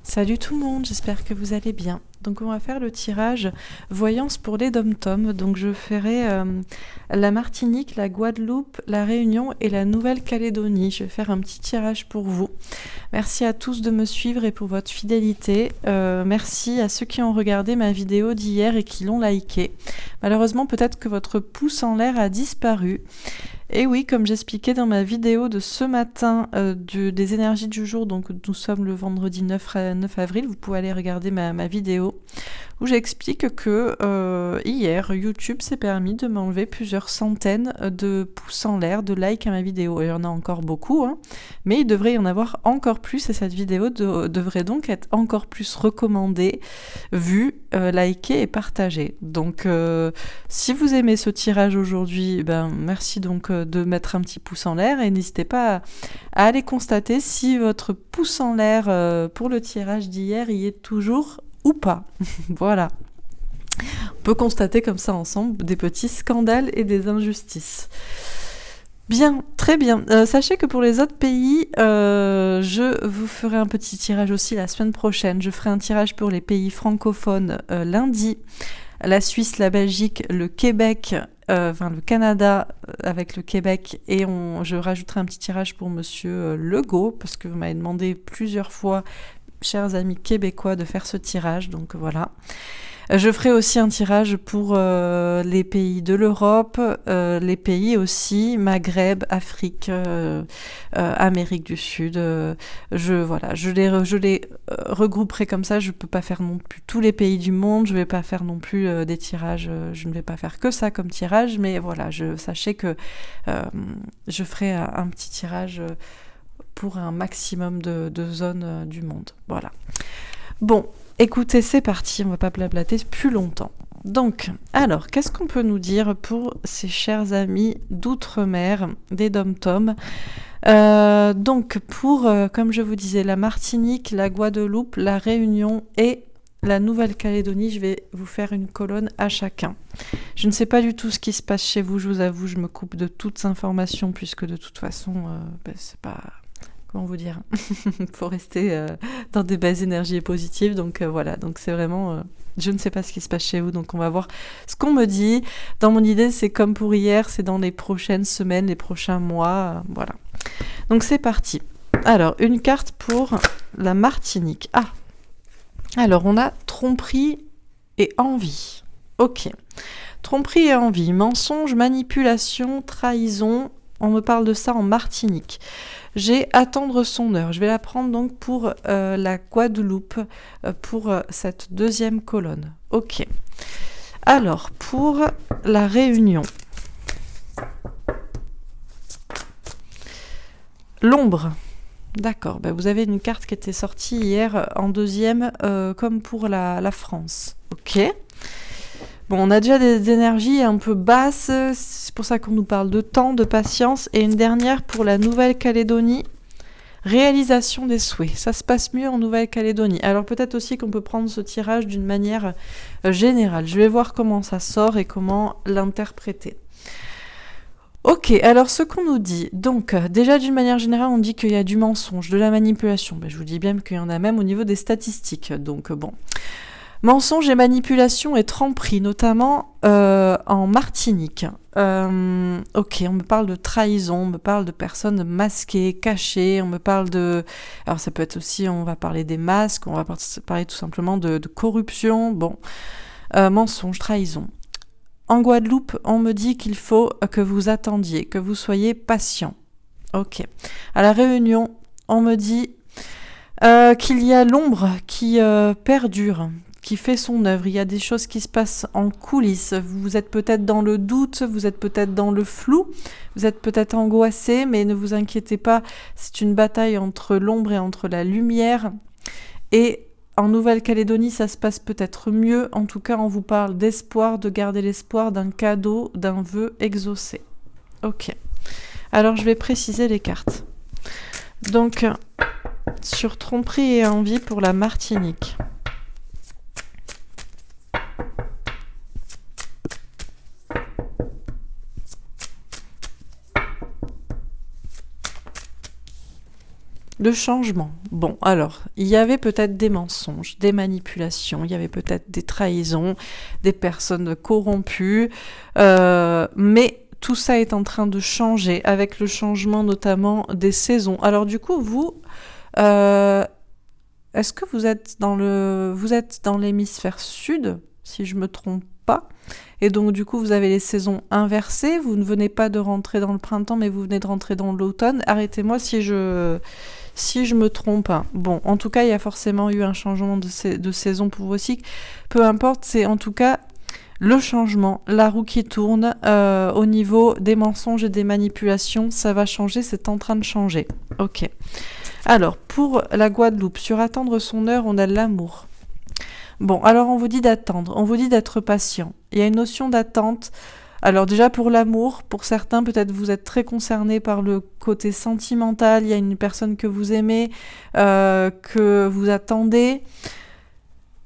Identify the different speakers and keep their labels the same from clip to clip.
Speaker 1: Salut tout le monde, j'espère que vous allez bien. Donc on va faire le tirage voyance pour les dom-toms. Donc je ferai la Martinique, la Guadeloupe, la Réunion et la Nouvelle-Calédonie. Je vais faire un petit tirage pour vous. Merci à tous de me suivre et pour votre fidélité. Merci à ceux qui ont regardé ma vidéo d'hier et qui l'ont likée. Malheureusement, peut-être que votre pouce en l'air a disparu. Et oui, comme j'expliquais dans ma vidéo de ce matin des énergies du jour, donc nous sommes le vendredi 9 avril, vous pouvez aller regarder ma vidéo où j'explique que hier, YouTube s'est permis de m'enlever plusieurs centaines de pouces en l'air, de likes à ma vidéo. Et il y en a encore beaucoup, hein, mais il devrait y en avoir encore plus et cette vidéo devrait donc être encore plus recommandée, vue, likée et partagée. Donc si vous aimez ce tirage aujourd'hui, merci donc de mettre un petit pouce en l'air et n'hésitez pas à aller constater si votre pouce en l'air pour le tirage d'hier y est toujours ou pas. Voilà. On peut constater comme ça ensemble des petits scandales et des injustices. Bien, très bien. Sachez que pour les autres pays, je vous ferai un petit tirage aussi la semaine prochaine. Je ferai un tirage pour les pays francophones lundi. La Suisse, la Belgique, le Québec, le Canada avec le Québec. Et je rajouterai un petit tirage pour Monsieur Legault, parce que vous m'avez demandé plusieurs fois, chers amis québécois, de faire ce tirage. Donc voilà. Je ferai aussi un tirage pour les pays de l'Europe, les pays aussi, Maghreb, Afrique, Amérique du Sud. Je les regrouperai comme ça. Je peux pas faire non plus tous les pays du monde. Je vais pas faire non plus des tirages. Je ne vais pas faire que ça comme tirage. Mais voilà, sachez que je ferai un petit tirage pour un maximum de zones du monde. Voilà. Bon. Écoutez, c'est parti, on va pas blablater plus longtemps. Donc, alors, qu'est-ce qu'on peut nous dire pour ces chers amis d'outre-mer, des dom-toms ? Donc, pour, comme je vous disais, la Martinique, la Guadeloupe, la Réunion et la Nouvelle-Calédonie, je vais vous faire une colonne à chacun. Je ne sais pas du tout ce qui se passe chez vous, je vous avoue, je me coupe de toutes informations, puisque de toute façon, c'est pas... Comment vous dire, il faut rester dans des bases énergies positives. Donc voilà, donc c'est vraiment... je ne sais pas ce qui se passe chez vous, donc on va voir ce qu'on me dit. Dans mon idée, c'est comme pour hier, c'est dans les prochaines semaines, les prochains mois. Voilà. Donc c'est parti. Alors, une carte pour la Martinique. Ah, alors on a tromperie et envie. Ok. Tromperie et envie, mensonge, manipulation, trahison. On me parle de ça en Martinique. J'ai attendre son heure. Je vais la prendre donc pour la Guadeloupe, pour cette deuxième colonne. Ok. Alors, pour la Réunion. L'ombre. D'accord. Vous avez une carte qui était sortie hier en deuxième, comme pour la France. Ok. Bon, on a déjà des énergies un peu basses, c'est pour ça qu'on nous parle de temps, de patience. Et une dernière pour la Nouvelle-Calédonie, réalisation des souhaits. Ça se passe mieux en Nouvelle-Calédonie. Alors peut-être aussi qu'on peut prendre ce tirage d'une manière générale. Je vais voir comment ça sort et comment l'interpréter. Ok, alors ce qu'on nous dit, donc déjà d'une manière générale, on dit qu'il y a du mensonge, de la manipulation. Je vous dis bien qu'il y en a même au niveau des statistiques, donc bon... Mensonge et manipulation et tromperie, notamment en Martinique. Ok, on me parle de trahison, on me parle de personnes masquées, cachées, on me parle de... Alors ça peut être aussi, on va parler des masques, on va parler tout simplement de corruption, bon. Mensonge, trahison. En Guadeloupe, on me dit qu'il faut que vous attendiez, que vous soyez patient. Ok. À la Réunion, on me dit qu'il y a l'ombre qui perdure, qui fait son œuvre. Il y a des choses qui se passent en coulisses. Vous êtes peut-être dans le doute, vous êtes peut-être dans le flou, vous êtes peut-être angoissé, mais ne vous inquiétez pas, c'est une bataille entre l'ombre et entre la lumière. Et en Nouvelle-Calédonie, ça se passe peut-être mieux. En tout cas, on vous parle d'espoir, de garder l'espoir d'un cadeau, d'un vœu exaucé. Ok. Alors, je vais préciser les cartes. Donc, sur tromperie et envie pour la Martinique. Le changement. Bon, alors, il y avait peut-être des mensonges, des manipulations, il y avait peut-être des trahisons, des personnes corrompues, mais tout ça est en train de changer avec le changement notamment des saisons. Alors du coup, vous, est-ce que vous êtes dans l'hémisphère sud, si je me trompe pas? Et donc du coup, vous avez les saisons inversées. Vous ne venez pas de rentrer dans le printemps, mais vous venez de rentrer dans l'automne. Arrêtez-moi si je me trompe. Bon, en tout cas, il y a forcément eu un changement de saison pour vous aussi. Peu importe, c'est en tout cas le changement, la roue qui tourne au niveau des mensonges et des manipulations. Ça va changer, c'est en train de changer. Ok. Alors, pour la Guadeloupe, sur attendre son heure, on a l'amour. Bon, alors on vous dit d'attendre, on vous dit d'être patient. Il y a une notion d'attente. Alors déjà pour l'amour, pour certains peut-être vous êtes très concernés par le côté sentimental, il y a une personne que vous aimez, que vous attendez.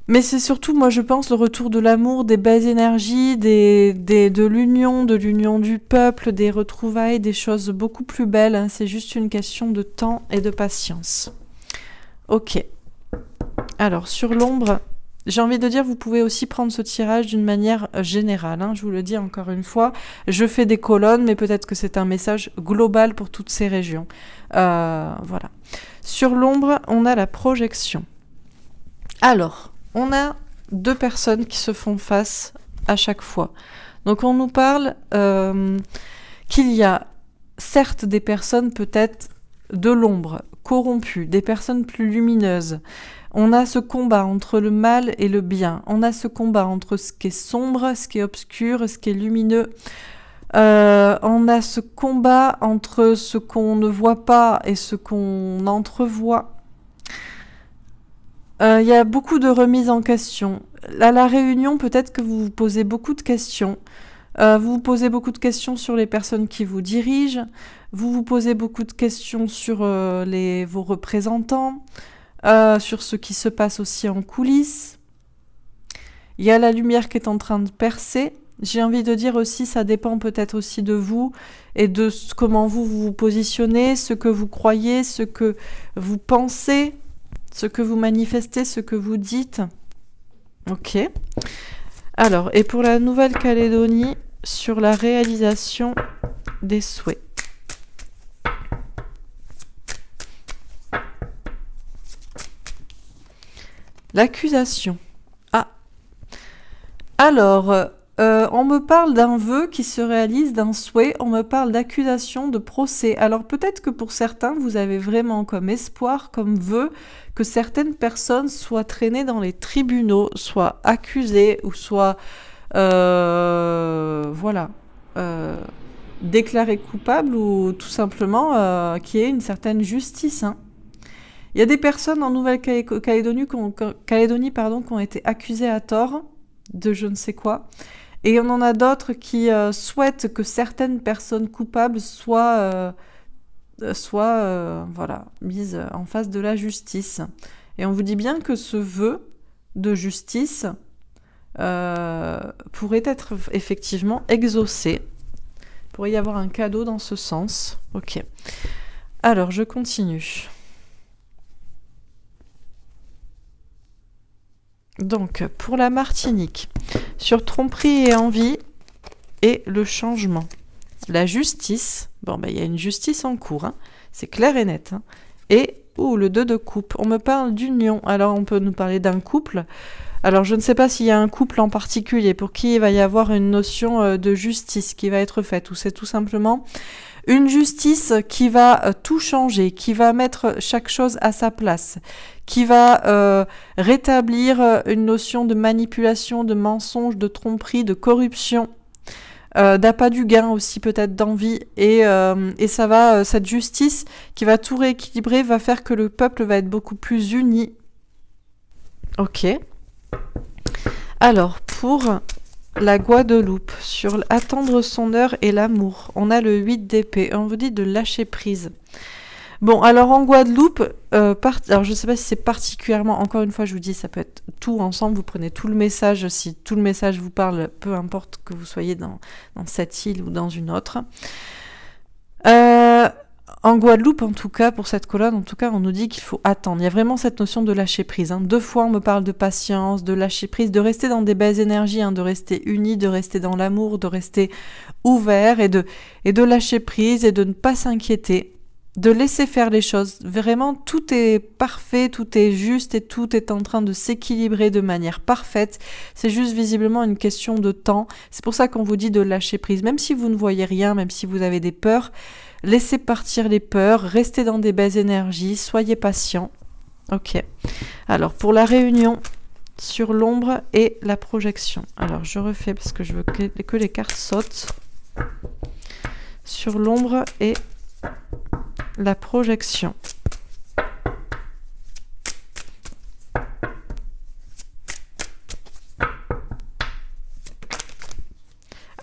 Speaker 1: Mais c'est surtout, moi je pense, le retour de l'amour, des belles énergies, de l'union du peuple, des retrouvailles, des choses beaucoup plus belles. Hein. C'est juste une question de temps et de patience. Ok. Alors sur l'ombre, j'ai envie de dire, vous pouvez aussi prendre ce tirage d'une manière générale. Hein. Je vous le dis encore une fois, je fais des colonnes, mais peut-être que c'est un message global pour toutes ces régions. Voilà. Sur l'ombre, on a la projection. Alors, on a deux personnes qui se font face à chaque fois. Donc on nous parle qu'il y a certes des personnes peut-être de l'ombre, corrompues, des personnes plus lumineuses. On a ce combat entre le mal et le bien. On a ce combat entre ce qui est sombre, ce qui est obscur, ce qui est lumineux. On a ce combat entre ce qu'on ne voit pas et ce qu'on entrevoit. Il y a beaucoup de remises en question. À la réunion, peut-être que vous vous posez beaucoup de questions. Vous vous posez beaucoup de questions sur les personnes qui vous dirigent. Vous vous posez beaucoup de questions sur vos représentants, sur ce qui se passe aussi en coulisses. Il y a la lumière qui est en train de percer. J'ai envie de dire aussi, ça dépend peut-être aussi de vous et de comment vous vous positionnez, ce que vous croyez, ce que vous pensez, ce que vous manifestez, ce que vous dites. Ok. Alors, et pour la Nouvelle-Calédonie, sur la réalisation des souhaits. L'accusation. Ah. Alors, on me parle d'un vœu qui se réalise, d'un souhait, on me parle d'accusation, de procès. Alors peut-être que pour certains, vous avez vraiment comme espoir, comme vœu, que certaines personnes soient traînées dans les tribunaux, soient accusées ou soient, déclarées coupables ou tout simplement qu'il y ait une certaine justice. Hein. Il y a des personnes en Nouvelle-Calédonie qui ont été accusées à tort de je ne sais quoi. Et on en a d'autres qui souhaitent que certaines personnes coupables soient mises en face de la justice. Et on vous dit bien que ce vœu de justice pourrait être effectivement exaucé. Il pourrait y avoir un cadeau dans ce sens. Ok. Alors, je continue. Donc, pour la Martinique, sur tromperie et envie et le changement. La justice, il y a une justice en cours, hein, c'est clair et net. Hein, et le 2 de coupe, on me parle d'union, alors on peut nous parler d'un couple. Alors je ne sais pas s'il y a un couple en particulier pour qui il va y avoir une notion de justice qui va être faite, ou c'est tout simplement une justice qui va tout changer, qui va mettre chaque chose à sa place, qui va rétablir une notion de manipulation, de mensonge, de tromperie, de corruption, d'appât du gain aussi peut-être d'envie. Et ça va, cette justice qui va tout rééquilibrer, va faire que le peuple va être beaucoup plus uni. Ok. Alors, pour la Guadeloupe, sur attendre son heure et l'amour, on a le 8 d'épée. On vous dit de lâcher prise. Bon, alors en Guadeloupe, alors je ne sais pas si c'est particulièrement, encore une fois je vous dis, ça peut être tout ensemble, vous prenez tout le message, si tout le message vous parle, peu importe que vous soyez dans cette île ou dans une autre. En Guadeloupe, en tout cas, pour cette colonne, en tout cas, on nous dit qu'il faut attendre. Il y a vraiment cette notion de lâcher prise. 2 fois, on me parle de patience, de lâcher prise, de rester dans des belles énergies, de rester unis, de rester dans l'amour, de rester ouvert et de lâcher prise et de ne pas s'inquiéter, de laisser faire les choses. Vraiment, tout est parfait, tout est juste et tout est en train de s'équilibrer de manière parfaite. C'est juste visiblement une question de temps. C'est pour ça qu'on vous dit de lâcher prise. Même si vous ne voyez rien, même si vous avez des peurs, laissez partir les peurs, restez dans des belles énergies, soyez patient. Ok. Alors, pour la réunion sur l'ombre et la projection. Alors, je refais parce que je veux que les cartes sautent. Sur l'ombre et la projection.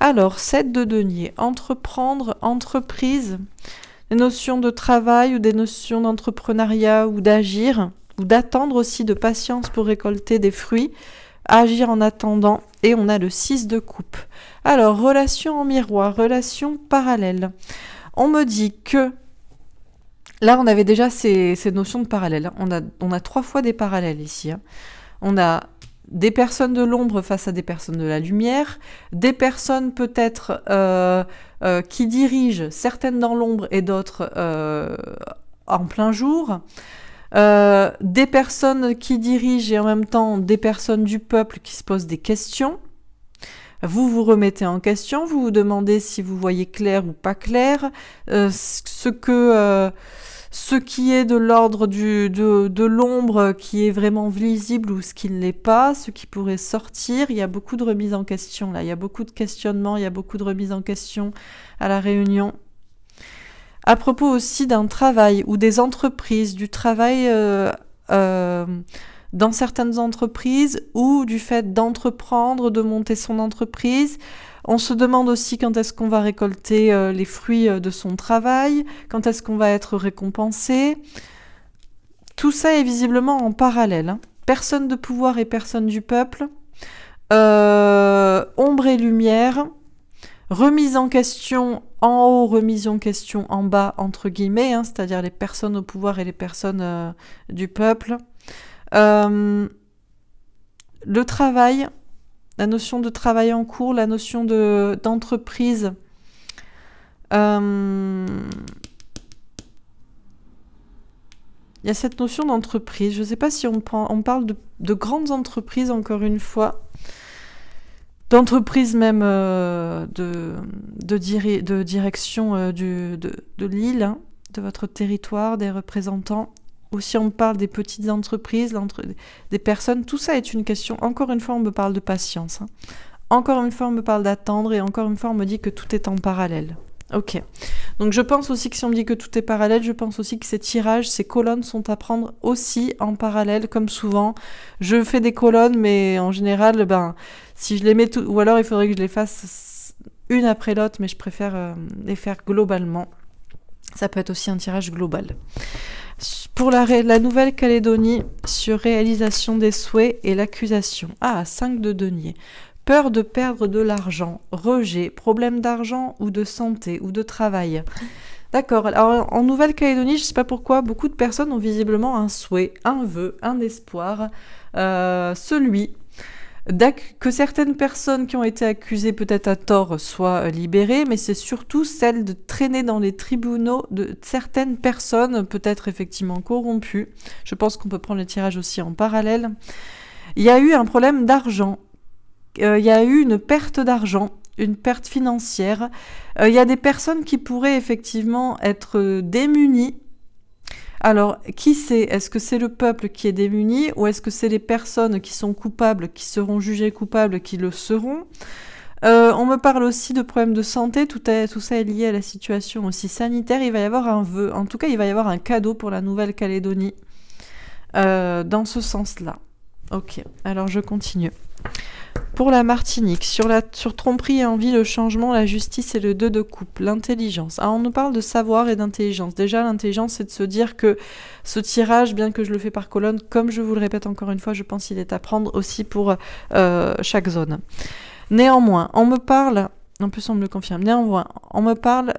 Speaker 1: Alors, 7 de denier, entreprendre, entreprise, des notions de travail ou des notions d'entrepreneuriat ou d'agir, ou d'attendre aussi, de patience pour récolter des fruits, agir en attendant, et on a le 6 de coupe. Alors, relation en miroir, relation parallèle. On me dit que, là on avait déjà ces notions de parallèle, on a 3 fois des parallèles ici. On a des personnes de l'ombre face à des personnes de la lumière, des personnes peut-être qui dirigent, certaines dans l'ombre et d'autres en plein jour, des personnes qui dirigent et en même temps des personnes du peuple qui se posent des questions. Vous vous remettez en question, vous vous demandez si vous voyez clair ou pas clair, ce qui est de l'ordre de l'ombre qui est vraiment visible ou ce qui ne l'est pas, ce qui pourrait sortir. Il y a beaucoup de remises en question là, il y a beaucoup de questionnements, il y a beaucoup de remises en question à la réunion. À propos aussi d'un travail ou des entreprises, du travail dans certaines entreprises ou du fait d'entreprendre, de monter son entreprise. On se demande aussi quand est-ce qu'on va récolter les fruits de son travail, quand est-ce qu'on va être récompensé. Tout ça est visiblement en parallèle. Personne de pouvoir et personne du peuple. Ombre et lumière. Remise en question en haut, remise en question en bas, entre guillemets, c'est-à-dire les personnes au pouvoir et les personnes du peuple. Le travail, la notion de travail en cours, la notion d'entreprise. Il y a cette notion d'entreprise. Je ne sais pas si on parle de grandes entreprises, encore une fois. D'entreprise même de direction de l'île, de votre territoire, des représentants. Ou si on parle des petites entreprises, des personnes, tout ça est une question. Encore une fois, on me parle de patience. Encore une fois, on me parle d'attendre et encore une fois, on me dit que tout est en parallèle. Ok. Donc je pense aussi que si on me dit que tout est parallèle, je pense aussi que ces tirages, ces colonnes sont à prendre aussi en parallèle, comme souvent. Je fais des colonnes, mais en général, si je les mets ou alors il faudrait que je les fasse une après l'autre, mais je préfère les faire globalement. Ça peut être aussi un tirage global. Pour la Nouvelle-Calédonie, sur réalisation des souhaits et l'accusation. 5 de denier. Peur de perdre de l'argent, rejet, problème d'argent ou de santé ou de travail. D'accord, alors en Nouvelle-Calédonie, je ne sais pas pourquoi, beaucoup de personnes ont visiblement un souhait, un vœu, un espoir, celui que certaines personnes qui ont été accusées peut-être à tort soient libérées, mais c'est surtout celle de traîner dans les tribunaux de certaines personnes, peut-être effectivement corrompues. Je pense qu'on peut prendre le tirage aussi en parallèle. Il y a eu un problème d'argent. Il y a eu une perte d'argent, une perte financière. Il y a des personnes qui pourraient effectivement être démunies. Alors, qui c'est ? Est-ce que c'est le peuple qui est démuni ou est-ce que c'est les personnes qui sont coupables, qui seront jugées coupables, qui le seront ? On me parle aussi de problèmes de santé, tout ça est lié à la situation aussi sanitaire. Il va y avoir un vœu, en tout cas il va y avoir un cadeau pour la Nouvelle-Calédonie dans ce sens-là. Ok, alors je continue. Pour la Martinique, sur tromperie et envie, le changement, la justice et le 2 de coupe, l'intelligence. Alors on nous parle de savoir et d'intelligence. Déjà, l'intelligence, c'est de se dire que ce tirage, bien que je le fais par colonne, comme je vous le répète encore une fois, je pense qu'il est à prendre aussi pour chaque zone. Néanmoins, on me parle, en plus on me le confirme, néanmoins, on me parle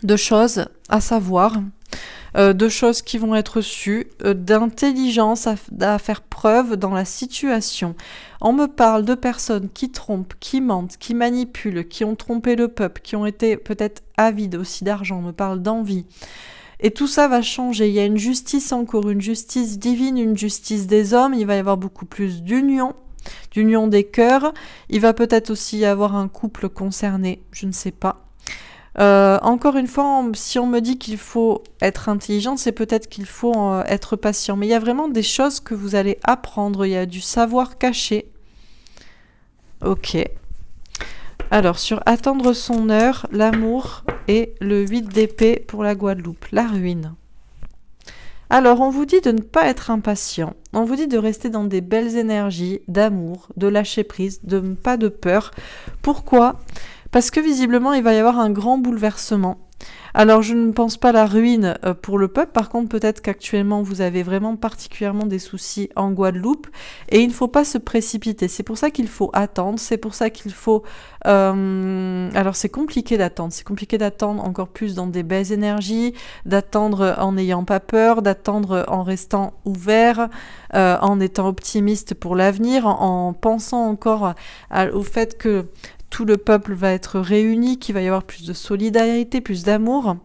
Speaker 1: de choses à savoir, de choses qui vont être reçues, d'intelligence à faire preuve dans la situation. On me parle de personnes qui trompent, qui mentent, qui manipulent, qui ont trompé le peuple, qui ont été peut-être avides aussi d'argent, on me parle d'envie. Et tout ça va changer. Il y a une justice encore, une justice divine, une justice des hommes. Il va y avoir beaucoup plus d'union des cœurs. Il va peut-être aussi y avoir un couple concerné, je ne sais pas. Encore une fois, si on me dit qu'il faut être intelligent, c'est peut-être qu'il faut être patient. Mais il y a vraiment des choses que vous allez apprendre. Il y a du savoir caché. Ok. Alors, sur attendre son heure, l'amour et le 8 d'épée pour la Guadeloupe, la ruine. Alors, on vous dit de ne pas être impatient. On vous dit de rester dans des belles énergies, d'amour, de lâcher prise, pas de peur. Pourquoi ? Parce que visiblement, il va y avoir un grand bouleversement. Alors, je ne pense pas à la ruine pour le peuple. Par contre, peut-être qu'actuellement, vous avez vraiment particulièrement des soucis en Guadeloupe. Et il ne faut pas se précipiter. C'est pour ça qu'il faut attendre. C'est pour ça qu'il faut... Alors, c'est compliqué d'attendre. C'est compliqué d'attendre encore plus dans des belles énergies, d'attendre en n'ayant pas peur, d'attendre en restant ouvert, en étant optimiste pour l'avenir, en pensant encore au fait que tout le peuple va être réuni, qu'il va y avoir plus de solidarité, plus d'amour.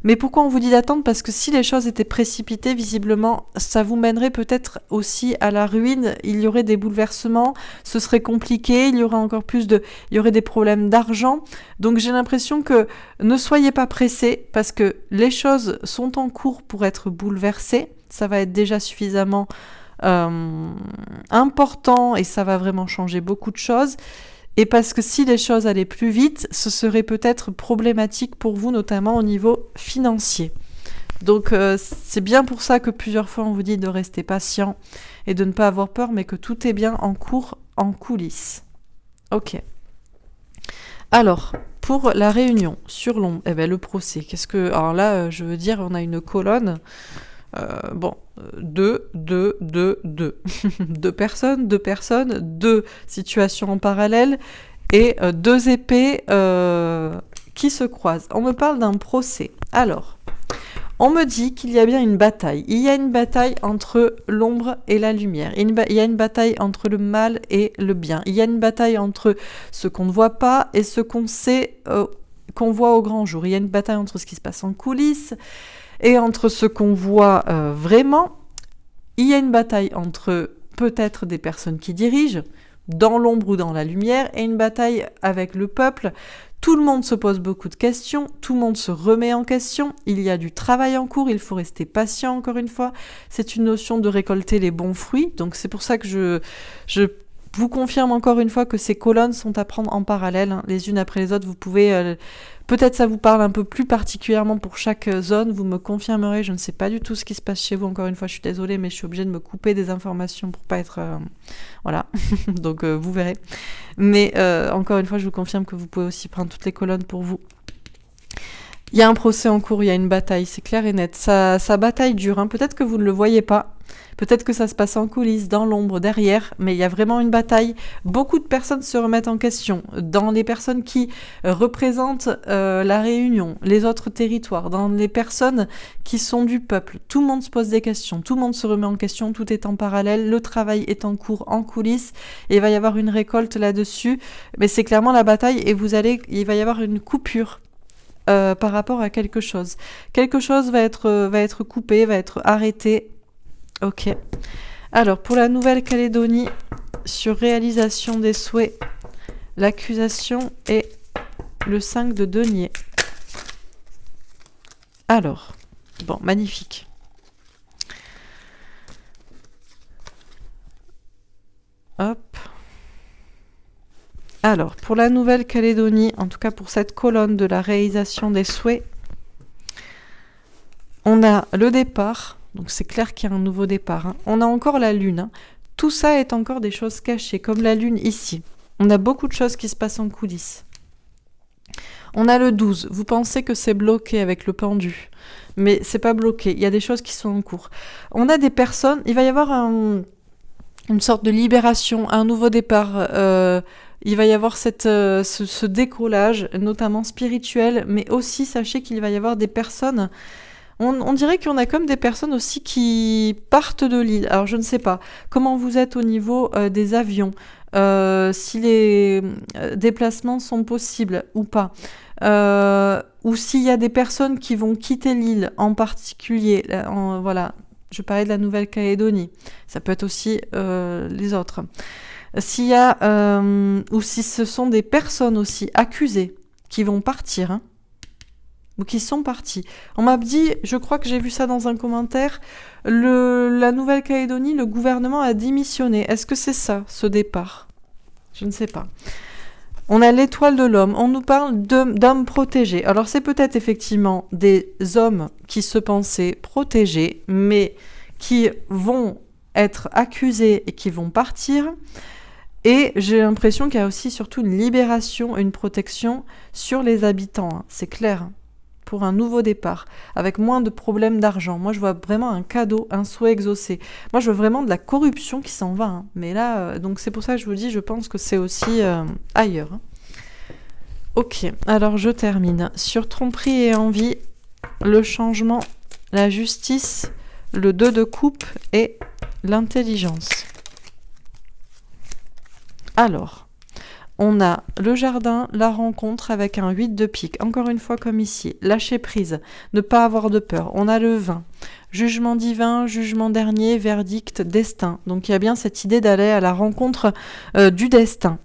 Speaker 1: Mais pourquoi on vous dit d'attendre ? Parce que si les choses étaient précipitées, visiblement, ça vous mènerait peut-être aussi à la ruine. Il y aurait des bouleversements, ce serait compliqué, il y aurait encore il y aurait des problèmes d'argent. Donc j'ai l'impression que ne soyez pas pressés, parce que les choses sont en cours pour être bouleversées. Ça va être déjà suffisamment important et ça va vraiment changer beaucoup de choses. Et parce que si les choses allaient plus vite, ce serait peut-être problématique pour vous, notamment au niveau financier. Donc c'est bien pour ça que plusieurs fois on vous dit de rester patient et de ne pas avoir peur, mais que tout est bien en cours, en coulisses. Ok. Alors, pour la réunion sur l'ombre, le procès, alors là, je veux dire, on a une colonne... deux personnes, deux situations en parallèle et deux épées qui se croisent. On me parle d'un procès. Alors, on me dit qu'il y a bien une bataille. Il y a une bataille entre l'ombre et la lumière. Il y a une bataille entre le mal et le bien. Il y a une bataille entre ce qu'on ne voit pas et ce qu'on sait, qu'on voit au grand jour. Il y a une bataille entre ce qui se passe en coulisses et entre ce qu'on voit vraiment. Il y a une bataille entre peut-être des personnes qui dirigent, dans l'ombre ou dans la lumière, et une bataille avec le peuple. Tout le monde se pose beaucoup de questions, tout le monde se remet en question, il y a du travail en cours, il faut rester patient encore une fois. C'est une notion de récolter les bons fruits, donc c'est pour ça que je vous confirme encore une fois que ces colonnes sont à prendre en parallèle, hein, les unes après les autres. Vous pouvez... peut-être ça vous parle un peu plus particulièrement pour chaque zone, vous me confirmerez, je ne sais pas du tout ce qui se passe chez vous, encore une fois je suis désolée, mais je suis obligée de me couper des informations pour pas être... voilà, donc vous verrez. Mais encore une fois je vous confirme que vous pouvez aussi prendre toutes les colonnes pour vous. Il y a un procès en cours, il y a une bataille, c'est clair et net. Ça bataille dure, hein. Peut-être que vous ne le voyez pas, peut-être que ça se passe en coulisses, dans l'ombre, derrière, mais il y a vraiment une bataille. Beaucoup de personnes se remettent en question. Dans les personnes qui représentent la Réunion, les autres territoires, dans les personnes qui sont du peuple, tout le monde se pose des questions, tout le monde se remet en question, tout est en parallèle, le travail est en cours, en coulisses, et il va y avoir une récolte là-dessus. Mais c'est clairement la bataille et il va y avoir une coupure. Par rapport à quelque chose. Quelque chose va être coupé, va être arrêté. Ok. Alors, pour la Nouvelle-Calédonie, sur réalisation des souhaits, l'accusation est le 5 de denier. Alors, bon, magnifique. Hop. Alors, pour la Nouvelle-Calédonie, en tout cas pour cette colonne de la réalisation des souhaits, on a le départ, donc c'est clair qu'il y a un nouveau départ. Hein. On a encore la lune. Hein. Tout ça est encore des choses cachées, comme la lune ici. On a beaucoup de choses qui se passent en coulisses. On a le 12. Vous pensez que c'est bloqué avec le pendu, mais c'est pas bloqué. Il y a des choses qui sont en cours. On a des personnes. Il va y avoir une sorte de libération, un nouveau départ. Il va y avoir ce décollage, notamment spirituel, mais aussi sachez qu'il va y avoir des personnes. On dirait qu'on a comme des personnes aussi qui partent de l'île. Alors je ne sais pas comment vous êtes au niveau des avions, si les déplacements sont possibles ou pas, ou s'il y a des personnes qui vont quitter l'île en particulier. Voilà, je parlais de la Nouvelle-Calédonie. Ça peut être aussi les autres. S'il y a ou si ce sont des personnes aussi accusées qui vont partir. Hein, ou qui sont partis. On m'a dit, je crois que j'ai vu ça dans un commentaire, la Nouvelle-Calédonie, le gouvernement a démissionné. Est-ce que c'est ça, ce départ? Je ne sais pas. On a l'étoile de l'homme. On nous parle d'hommes protégés. Alors c'est peut-être effectivement des hommes qui se pensaient protégés, mais qui vont être accusés et qui vont partir. Et j'ai l'impression qu'il y a aussi surtout une libération, une protection sur les habitants. Hein. C'est clair. Pour un nouveau départ, avec moins de problèmes d'argent. Moi, je vois vraiment un cadeau, un souhait exaucé. Moi, je veux vraiment de la corruption qui s'en va. Hein. Mais là, donc c'est pour ça que je vous dis, je pense que c'est aussi ailleurs. Hein. Ok, alors je termine. Sur tromperie et envie, le changement, la justice, le 2 de coupe et l'intelligence. Alors... On a le jardin, la rencontre avec un 8 de pique. Encore une fois comme ici. Lâcher prise. Ne pas avoir de peur. On a le 20. Jugement divin, jugement dernier, verdict, destin. Donc il y a bien cette idée d'aller à la rencontre du destin.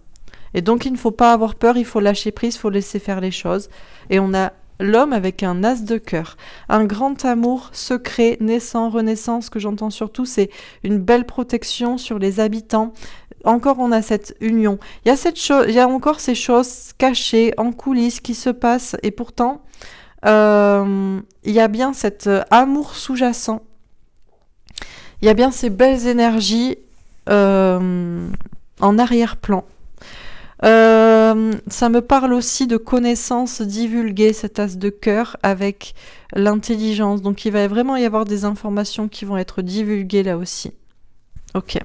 Speaker 1: Et donc il ne faut pas avoir peur, il faut lâcher prise, il faut laisser faire les choses. Et on a l'homme avec un as de cœur. Un grand amour secret, naissant, renaissance. Ce que j'entends surtout, c'est une belle protection sur les habitants. Encore, on a cette union. Il y a encore ces choses cachées en coulisses qui se passent. Et pourtant, il y a bien cet amour sous-jacent. Il y a bien ces belles énergies en arrière-plan. Ça me parle aussi de connaissances divulguées, cet as de cœur, avec l'intelligence. Donc, il va vraiment y avoir des informations qui vont être divulguées là aussi. Ok.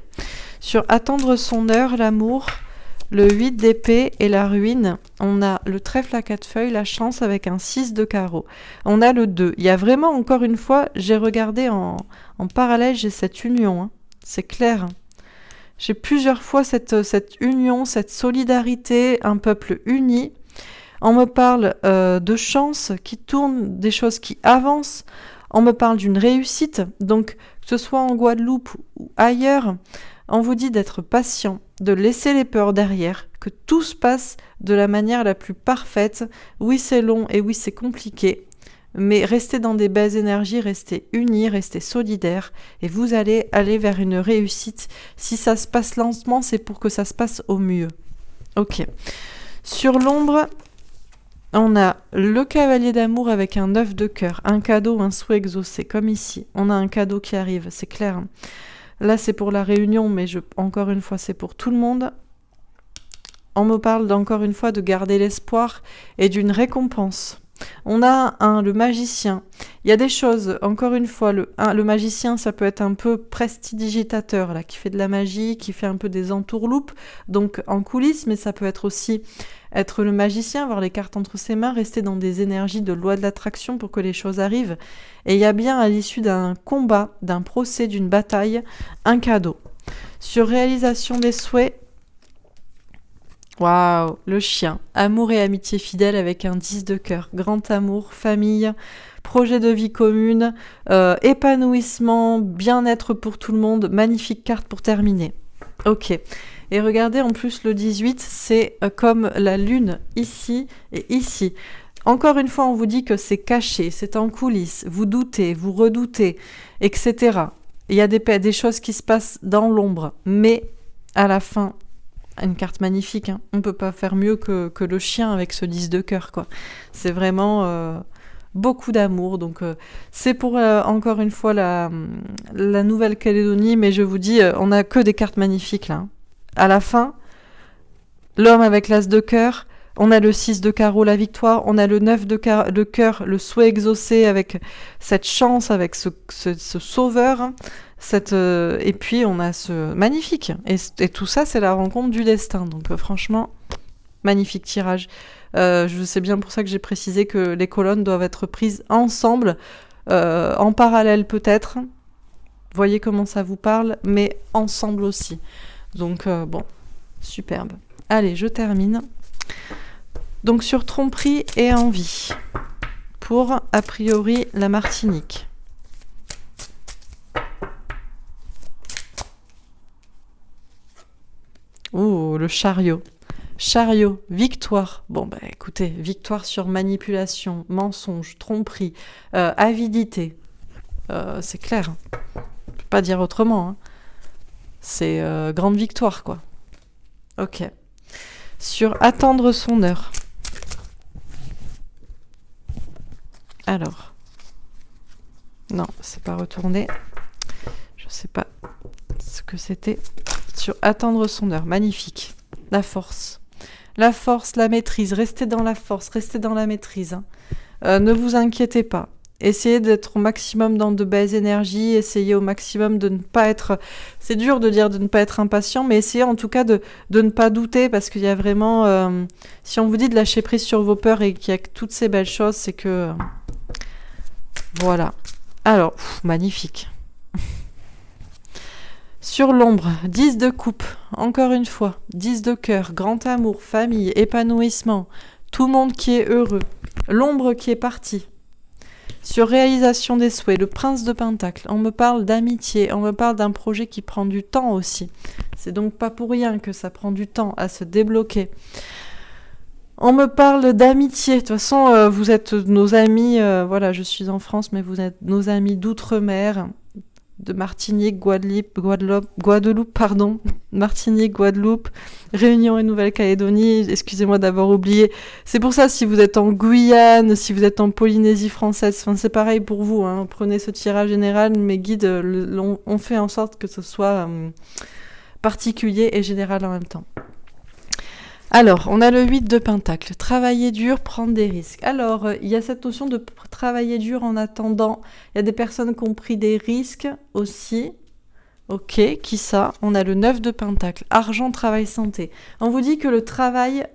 Speaker 1: Sur attendre son heure, l'amour, le 8 d'épée et la ruine, on a le trèfle à 4 feuilles, la chance avec un 6 de carreau. On a le 2. Il y a vraiment, encore une fois, j'ai regardé en parallèle, j'ai cette union. Hein. C'est clair. J'ai plusieurs fois cette union, cette solidarité, un peuple uni. On me parle de chance qui tourne, des choses qui avancent. On me parle d'une réussite. Donc, que ce soit en Guadeloupe ou ailleurs, on vous dit d'être patient, de laisser les peurs derrière, que tout se passe de la manière la plus parfaite. Oui, c'est long et oui, c'est compliqué, mais restez dans des belles énergies, restez unis, restez solidaires, et vous allez aller vers une réussite. Si ça se passe lentement, c'est pour que ça se passe au mieux. Ok. Sur l'ombre, on a le cavalier d'amour avec un 9 de cœur, un cadeau, un souhait exaucé, comme ici. On a un cadeau qui arrive, c'est clair. Là, c'est pour la réunion, mais encore une fois, c'est pour tout le monde. On me parle encore une fois de garder l'espoir et d'une récompense. On a le magicien. Il y a des choses, encore une fois, le magicien, ça peut être un peu prestidigitateur, là, qui fait de la magie, qui fait un peu des entourloupes, donc en coulisses, mais ça peut être aussi être le magicien, avoir les cartes entre ses mains, rester dans des énergies de loi de l'attraction pour que les choses arrivent. Et il y a bien, à l'issue d'un combat, d'un procès, d'une bataille, un cadeau. Sur réalisation des souhaits, waouh, le chien. Amour et amitié fidèle avec un 10 de cœur. Grand amour, famille, projet de vie commune, épanouissement, bien-être pour tout le monde. Magnifique carte pour terminer. Ok. Et regardez, en plus, le 18, c'est comme la lune, ici et ici. Encore une fois, on vous dit que c'est caché, c'est en coulisses, vous doutez, vous redoutez, etc. Il y a des choses qui se passent dans l'ombre, mais à la fin, une carte magnifique, hein. On ne peut pas faire mieux que le chien avec ce 10 de cœur, quoi. C'est vraiment beaucoup d'amour, donc c'est pour, encore une fois, la Nouvelle-Calédonie, mais je vous dis, on n'a que des cartes magnifiques, là. Hein. À la fin, l'homme avec l'as de cœur, on a le 6 de carreau, la victoire, on a le 9 de cœur, le souhait exaucé avec cette chance, avec ce sauveur, hein, Et puis on a ce magnifique. Et tout ça, c'est la rencontre du destin. Donc franchement, magnifique tirage. Je sais bien pour ça que j'ai précisé que les colonnes doivent être prises ensemble, en parallèle peut-être. Voyez comment ça vous parle, mais ensemble aussi. Donc bon, superbe. Allez, je termine. Donc sur tromperie et envie, pour a priori la Martinique. Oh, le chariot. Chariot, victoire. Bon, bah écoutez, victoire sur manipulation, mensonge, tromperie, avidité. C'est clair. Je peux pas dire autrement. Hein. C'est grande victoire, quoi. Ok. Sur attendre son heure. Alors. Non, c'est pas retourné. Je sais pas ce que c'était. Sur attendre son heure. Magnifique. La force. La force, la maîtrise. Restez dans la force, restez dans la maîtrise. Hein. Ne vous inquiétez pas. Essayez d'être au maximum dans de belles énergies. Essayez au maximum de ne pas être... C'est dur de dire de ne pas être impatient, mais essayez en tout cas de ne pas douter, parce qu'il y a vraiment... si on vous dit de lâcher prise sur vos peurs et qu'il y a toutes ces belles choses, c'est que... voilà. Alors, magnifique. Sur l'ombre, 10 de coupe, encore une fois, 10 de cœur, grand amour, famille, épanouissement, tout le monde qui est heureux, l'ombre qui est partie. Sur réalisation des souhaits, le prince de Pentacle, on me parle d'amitié, on me parle d'un projet qui prend du temps aussi. C'est donc pas pour rien que ça prend du temps à se débloquer. On me parle d'amitié, de toute façon vous êtes nos amis, voilà, je suis en France, mais vous êtes nos amis d'outre-mer, de Martinique, Guadeloupe, pardon, Martinique, Guadeloupe, Réunion et Nouvelle-Calédonie, excusez-moi d'avoir oublié. C'est pour ça, si vous êtes en Guyane, si vous êtes en Polynésie française, enfin, c'est pareil pour vous, hein, prenez ce tirage général, mes guides, on fait en sorte que ce soit particulier et général en même temps. Alors, on a le 8 de Pentacle. Travailler dur, prendre des risques. Alors, il y a cette notion de travailler dur en attendant. Il y a des personnes qui ont pris des risques aussi. Ok, qui ça? On a le 9 de Pentacle. Argent, travail, santé. On vous dit que le travail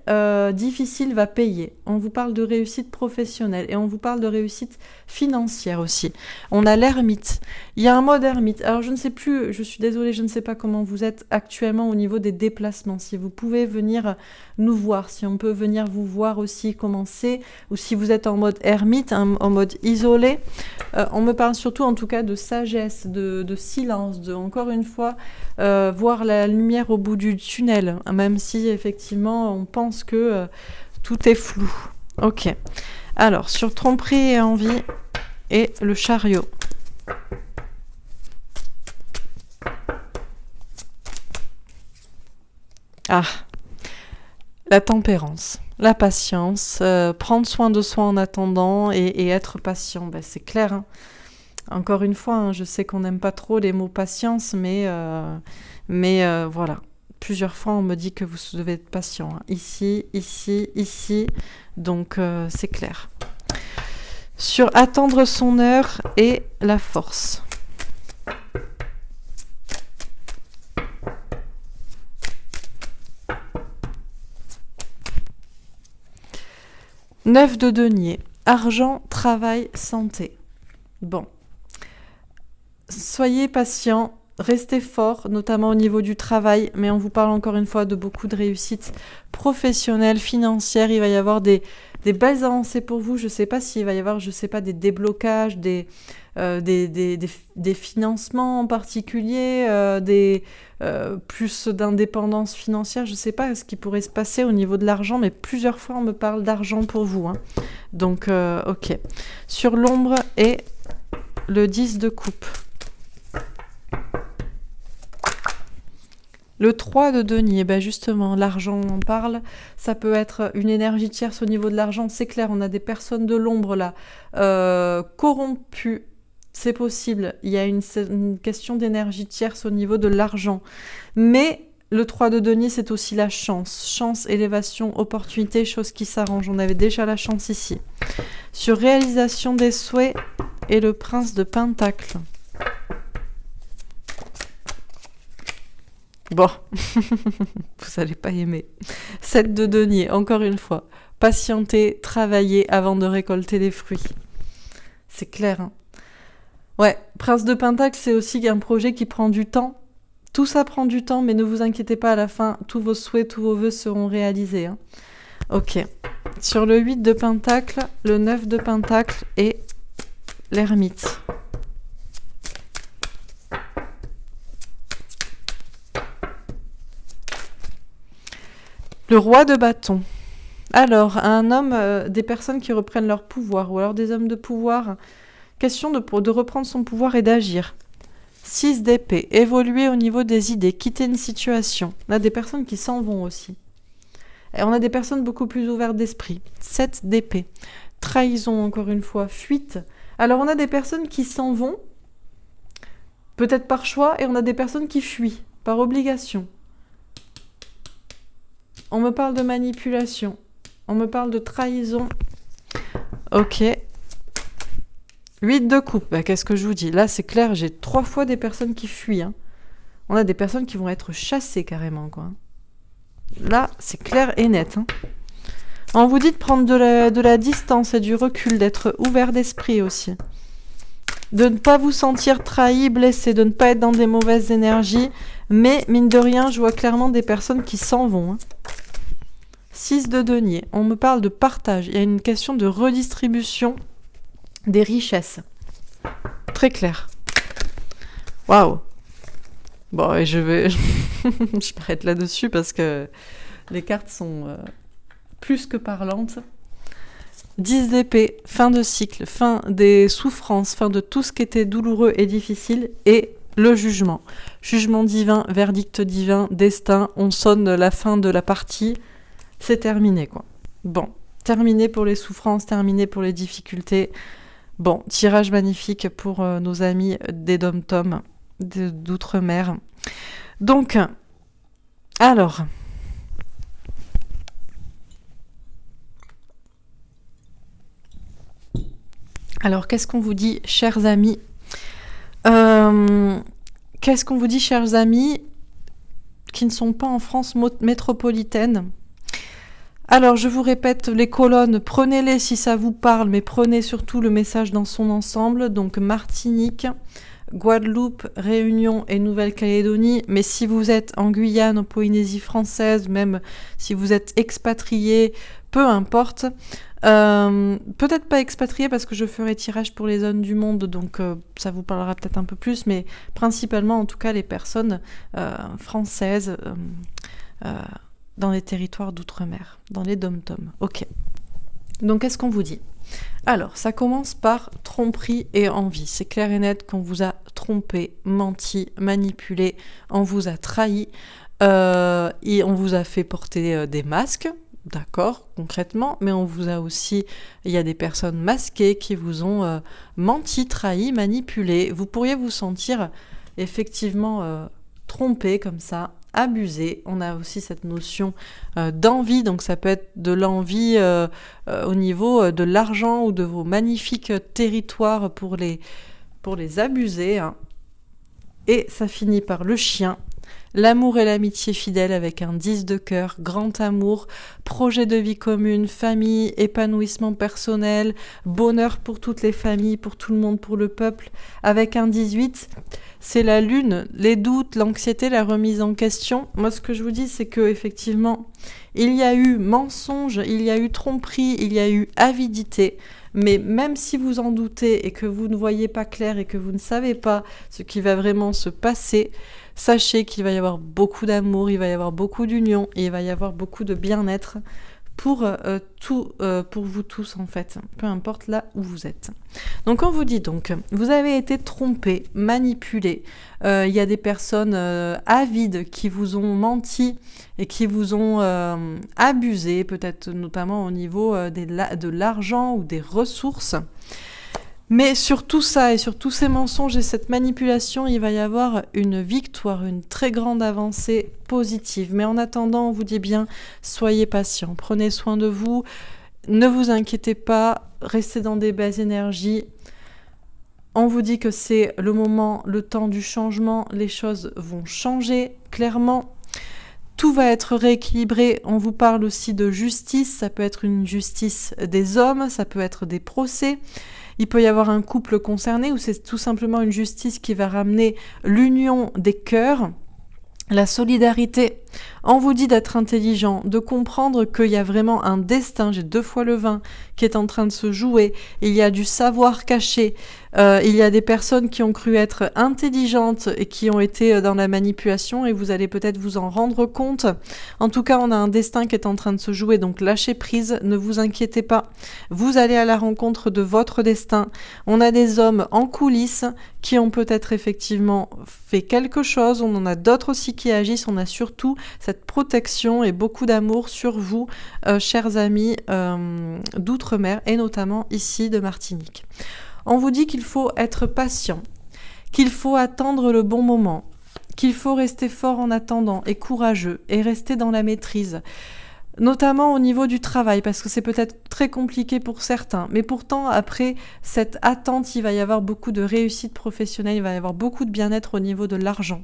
Speaker 1: difficile va payer. On vous parle de réussite professionnelle et on vous parle de réussite financière aussi. On a l'ermite. Il y a un mode ermite. Alors je ne sais plus, je suis désolée, je ne sais pas comment vous êtes actuellement au niveau des déplacements. Si vous pouvez venir nous voir, si on peut venir vous voir aussi comment c'est, ou si vous êtes en mode ermite, en mode isolé. On me parle surtout en tout cas de sagesse, de silence, de encore une fois voir la lumière au bout du tunnel, même si effectivement on pense que tout est flou. Ok. Alors sur tromperie et envie et le chariot. Ah, la tempérance, la patience, prendre soin de soi en attendant et être patient, ben, c'est clair. Hein. Encore une fois, hein, je sais qu'on n'aime pas trop les mots patience, mais voilà. Plusieurs fois, on me dit que vous devez être patient. Hein. Ici, ici, ici. Donc, c'est clair. Sur attendre son heure et la force. Neuf de denier. Argent, travail, santé. Bon. Soyez patient, restez fort, notamment au niveau du travail, mais on vous parle encore une fois de beaucoup de réussites professionnelles, financières. Il va y avoir des belles avancées pour vous. Je ne sais pas s'il va y avoir, des déblocages, des financements en particulier, plus d'indépendance financière. Je ne sais pas ce qui pourrait se passer au niveau de l'argent, mais plusieurs fois on me parle d'argent pour vous. Hein. Donc, ok. Sur l'ombre et le 10 de coupe. Le 3 de denier, ben justement, l'argent, on en parle, ça peut être une énergie tierce au niveau de l'argent, c'est clair, on a des personnes de l'ombre là, corrompues, c'est possible, il y a une question d'énergie tierce au niveau de l'argent, mais le 3 de denier, c'est aussi la chance, élévation, opportunité, chose qui s'arrange, on avait déjà la chance ici. Sur réalisation des souhaits et le prince de Pentacle. Bon, vous n'allez pas aimer. 7 de denier, encore une fois. Patienter, travailler avant de récolter les fruits. C'est clair, hein. Ouais, Prince de Pentacle, c'est aussi un projet qui prend du temps. Tout ça prend du temps, mais ne vous inquiétez pas, à la fin, tous vos souhaits, tous vos vœux seront réalisés, hein. Ok. Sur le 8 de Pentacle, le 9 de Pentacle et l'ermite. Le roi de bâton. Alors, un homme, des personnes qui reprennent leur pouvoir, ou alors des hommes de pouvoir. Question de reprendre son pouvoir et d'agir. 6 d'épée. Évoluer au niveau des idées, quitter une situation. On a des personnes qui s'en vont aussi. Et on a des personnes beaucoup plus ouvertes d'esprit. 7 d'épée. Trahison, encore une fois. Fuite. Alors, on a des personnes qui s'en vont, peut-être par choix, et on a des personnes qui fuient, par obligation. On me parle de manipulation. On me parle de trahison. Ok. 8 de coupe. Bah, qu'est-ce que je vous dis? Là, c'est clair, j'ai 3 fois des personnes qui fuient, hein. On a des personnes qui vont être chassées carrément, quoi. Là, c'est clair et net, hein. On vous dit de prendre de la distance et du recul, d'être ouvert d'esprit aussi. De ne pas vous sentir trahi, blessé, de ne pas être dans des mauvaises énergies. Mais, mine de rien, je vois clairement des personnes qui s'en vont, hein. 6 de denier. On me parle de partage. Il y a une question de redistribution des richesses. Très clair. Waouh. Bon, et je vais... je m'arrête là-dessus parce que les cartes sont plus que parlantes. 10 d'épée, fin de cycle, fin des souffrances, fin de tout ce qui était douloureux et difficile, et le jugement. Jugement divin, verdict divin, destin, on sonne la fin de la partie, c'est terminé, quoi. Bon, terminé pour les souffrances, terminé pour les difficultés. Bon, tirage magnifique pour nos amis des Dom-Tom, d'outre-mer. Donc, alors... Alors, qu'est-ce qu'on vous dit, chers amis? Qu'est-ce qu'on vous dit, chers amis, qui ne sont pas en France métropolitaine? Alors, je vous répète, les colonnes, prenez-les si ça vous parle, mais prenez surtout le message dans son ensemble. Donc, Martinique, Guadeloupe, Réunion et Nouvelle-Calédonie. Mais si vous êtes en Guyane, en Polynésie française, même si vous êtes expatrié, peu importe. Peut-être pas expatrié parce que je ferai tirage pour les zones du monde, donc ça vous parlera peut-être un peu plus, mais principalement en tout cas les personnes françaises dans les territoires d'outre-mer, dans les dom-toms. Ok. Donc qu'est-ce qu'on vous dit? Alors, ça commence par tromperie et envie. C'est clair et net qu'on vous a trompé, menti, manipulé, on vous a trahi, et on vous a fait porter des masques. D'accord, concrètement, mais on vous a aussi, il y a des personnes masquées qui vous ont menti, trahi, manipulé. Vous pourriez vous sentir effectivement trompé comme ça, abusé. On a aussi cette notion d'envie, donc ça peut être de l'envie au niveau de l'argent ou de vos magnifiques territoires pour les abuser, hein. Et ça finit par le chien. L'amour et l'amitié fidèle avec un 10 de cœur, grand amour, projet de vie commune, famille, épanouissement personnel, bonheur pour toutes les familles, pour tout le monde, pour le peuple. Avec un 18, c'est la lune, les doutes, l'anxiété, la remise en question. Moi, ce que je vous dis, c'est que effectivement, il y a eu mensonge, il y a eu tromperie, il y a eu avidité. Mais même si vous en doutez et que vous ne voyez pas clair et que vous ne savez pas ce qui va vraiment se passer, sachez qu'il va y avoir beaucoup d'amour, il va y avoir beaucoup d'union et il va y avoir beaucoup de bien-être pour vous tous en fait, peu importe là où vous êtes. Donc on vous dit donc, vous avez été trompé, manipulé, il y a des personnes avides qui vous ont menti et qui vous ont abusé, peut-être notamment au niveau de l'argent ou des ressources. Mais sur tout ça et sur tous ces mensonges et cette manipulation, il va y avoir une victoire, une très grande avancée positive. Mais en attendant, on vous dit bien, soyez patient, prenez soin de vous, ne vous inquiétez pas, restez dans des belles énergies. On vous dit que c'est le moment, le temps du changement, les choses vont changer clairement. Tout va être rééquilibré. On vous parle aussi de justice. Ça peut être une justice des hommes, ça peut être des procès. Il peut y avoir un couple concerné ou c'est tout simplement une justice qui va ramener l'union des cœurs, la solidarité. On vous dit d'être intelligent, de comprendre qu'il y a vraiment un destin, j'ai 2 fois le 20, qui est en train de se jouer. Il y a du savoir caché. Il y a des personnes qui ont cru être intelligentes et qui ont été dans la manipulation et vous allez peut-être vous en rendre compte. En tout cas, on a un destin qui est en train de se jouer, donc lâchez prise, ne vous inquiétez pas. Vous allez à la rencontre de votre destin. On a des hommes en coulisses qui ont peut-être effectivement fait quelque chose. On en a d'autres aussi qui agissent. On a surtout cette protection et beaucoup d'amour sur vous, chers amis d'outre-mer et notamment ici de Martinique. On vous dit qu'il faut être patient, qu'il faut attendre le bon moment, qu'il faut rester fort en attendant et courageux et rester dans la maîtrise, notamment au niveau du travail, parce que c'est peut-être très compliqué pour certains, mais pourtant après cette attente, il va y avoir beaucoup de réussite professionnelle, il va y avoir beaucoup de bien-être au niveau de l'argent.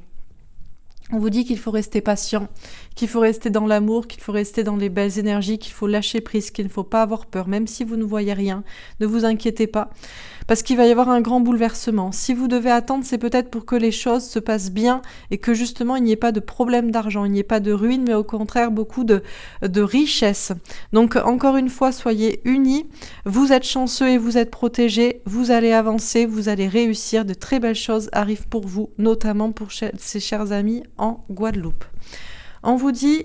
Speaker 1: On vous dit qu'il faut rester patient, qu'il faut rester dans l'amour, qu'il faut rester dans les belles énergies, qu'il faut lâcher prise, qu'il ne faut pas avoir peur, même si vous ne voyez rien, ne vous inquiétez pas, parce qu'il va y avoir un grand bouleversement. Si vous devez attendre, c'est peut-être pour que les choses se passent bien et que justement il n'y ait pas de problème d'argent, il n'y ait pas de ruine, mais au contraire beaucoup de richesse. Donc encore une fois, soyez unis, vous êtes chanceux et vous êtes protégés, vous allez avancer, vous allez réussir, de très belles choses arrivent pour vous, notamment pour ces chers amis en Guadeloupe. On vous dit,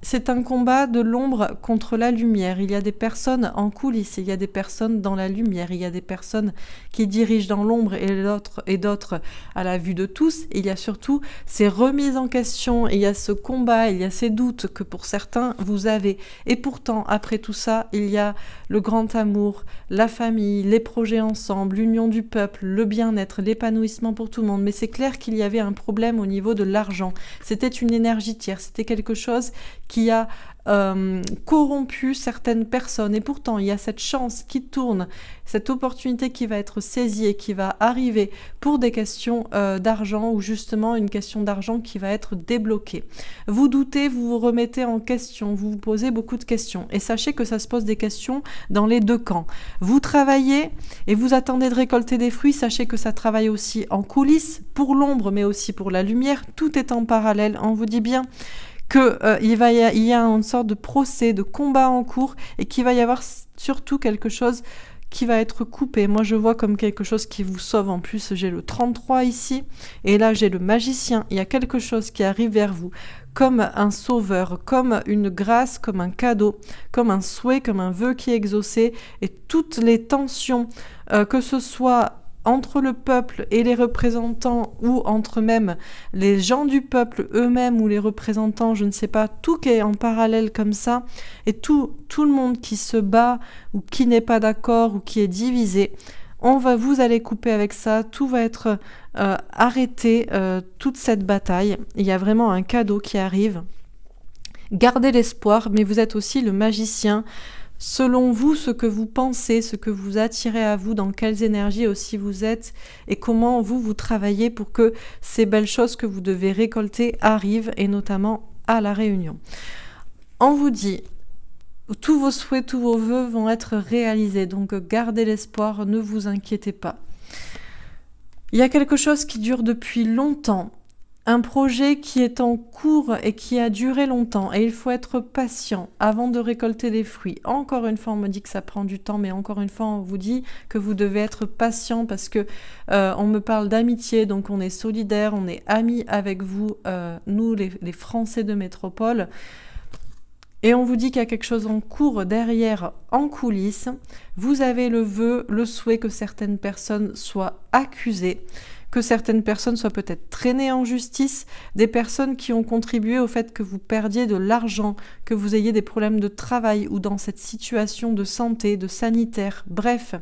Speaker 1: c'est un combat de l'ombre contre la lumière. Il y a des personnes en coulisses, il y a des personnes dans la lumière, il y a des personnes qui dirigent dans l'ombre et d'autres à la vue de tous. Il y a surtout ces remises en question, il y a ce combat, il y a ces doutes que pour certains vous avez. Et pourtant, après tout ça, il y a le grand amour, la famille, les projets ensemble, l'union du peuple, le bien-être, l'épanouissement pour tout le monde. Mais c'est clair qu'il y avait un problème au niveau de l'argent. C'était une énergie tierce, c'était quelque chose qui a corrompu certaines personnes. Et pourtant, il y a cette chance qui tourne, cette opportunité qui va être saisie et qui va arriver pour des questions d'argent ou justement une question d'argent qui va être débloquée. Vous doutez, vous vous remettez en question, vous vous posez beaucoup de questions. Et sachez que ça se pose des questions dans les deux camps. Vous travaillez et vous attendez de récolter des fruits, sachez que ça travaille aussi en coulisses, pour l'ombre mais aussi pour la lumière. Tout est en parallèle, on vous dit bien il y a une sorte de procès, de combat en cours et qu'il va y avoir surtout quelque chose qui va être coupé. Moi, je vois comme quelque chose qui vous sauve. En plus, j'ai le 33 ici et là, j'ai le magicien. Il y a quelque chose qui arrive vers vous comme un sauveur, comme une grâce, comme un cadeau, comme un souhait, comme un vœu qui est exaucé et toutes les tensions, que ce soit entre le peuple et les représentants ou entre même les gens du peuple eux-mêmes ou les représentants, je ne sais pas, tout qui est en parallèle comme ça et tout le monde qui se bat ou qui n'est pas d'accord ou qui est divisé, vous allez couper avec ça, tout va être arrêté, toute cette bataille. Il y a vraiment un cadeau qui arrive. Gardez l'espoir, mais vous êtes aussi le magicien. Selon vous, ce que vous pensez, ce que vous attirez à vous, dans quelles énergies aussi vous êtes et comment vous travaillez pour que ces belles choses que vous devez récolter arrivent et notamment à la Réunion. On vous dit, tous vos souhaits, tous vos vœux vont être réalisés, donc gardez l'espoir, ne vous inquiétez pas. Il y a quelque chose qui dure depuis longtemps. Un projet qui est en cours et qui a duré longtemps et il faut être patient avant de récolter les fruits. Encore une fois, on me dit que ça prend du temps, mais encore une fois, on vous dit que vous devez être patient parce que on me parle d'amitié, donc on est solidaires, on est amis avec vous, nous les Français de métropole. Et on vous dit qu'il y a quelque chose en cours derrière, en coulisses. Vous avez le vœu, le souhait que certaines personnes soient accusées, que certaines personnes soient peut-être traînées en justice, des personnes qui ont contribué au fait que vous perdiez de l'argent, que vous ayez des problèmes de travail ou dans cette situation de santé, de sanitaire. Bref,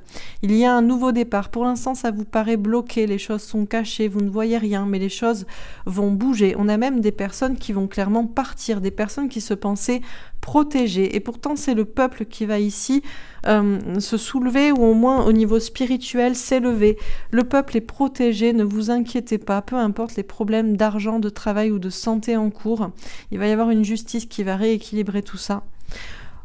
Speaker 1: il y a un nouveau départ. Pour l'instant, ça vous paraît bloqué, les choses sont cachées, vous ne voyez rien, mais les choses vont bouger. On a même des personnes qui vont clairement partir, des personnes qui se pensaient protégées. Et pourtant, c'est le peuple qui va ici se soulever ou au moins au niveau spirituel s'élever. Le peuple est protégé, ne vous inquiétez pas, peu importe les problèmes d'argent, de travail ou de santé en cours. Il va y avoir une justice qui va rééquilibrer tout ça.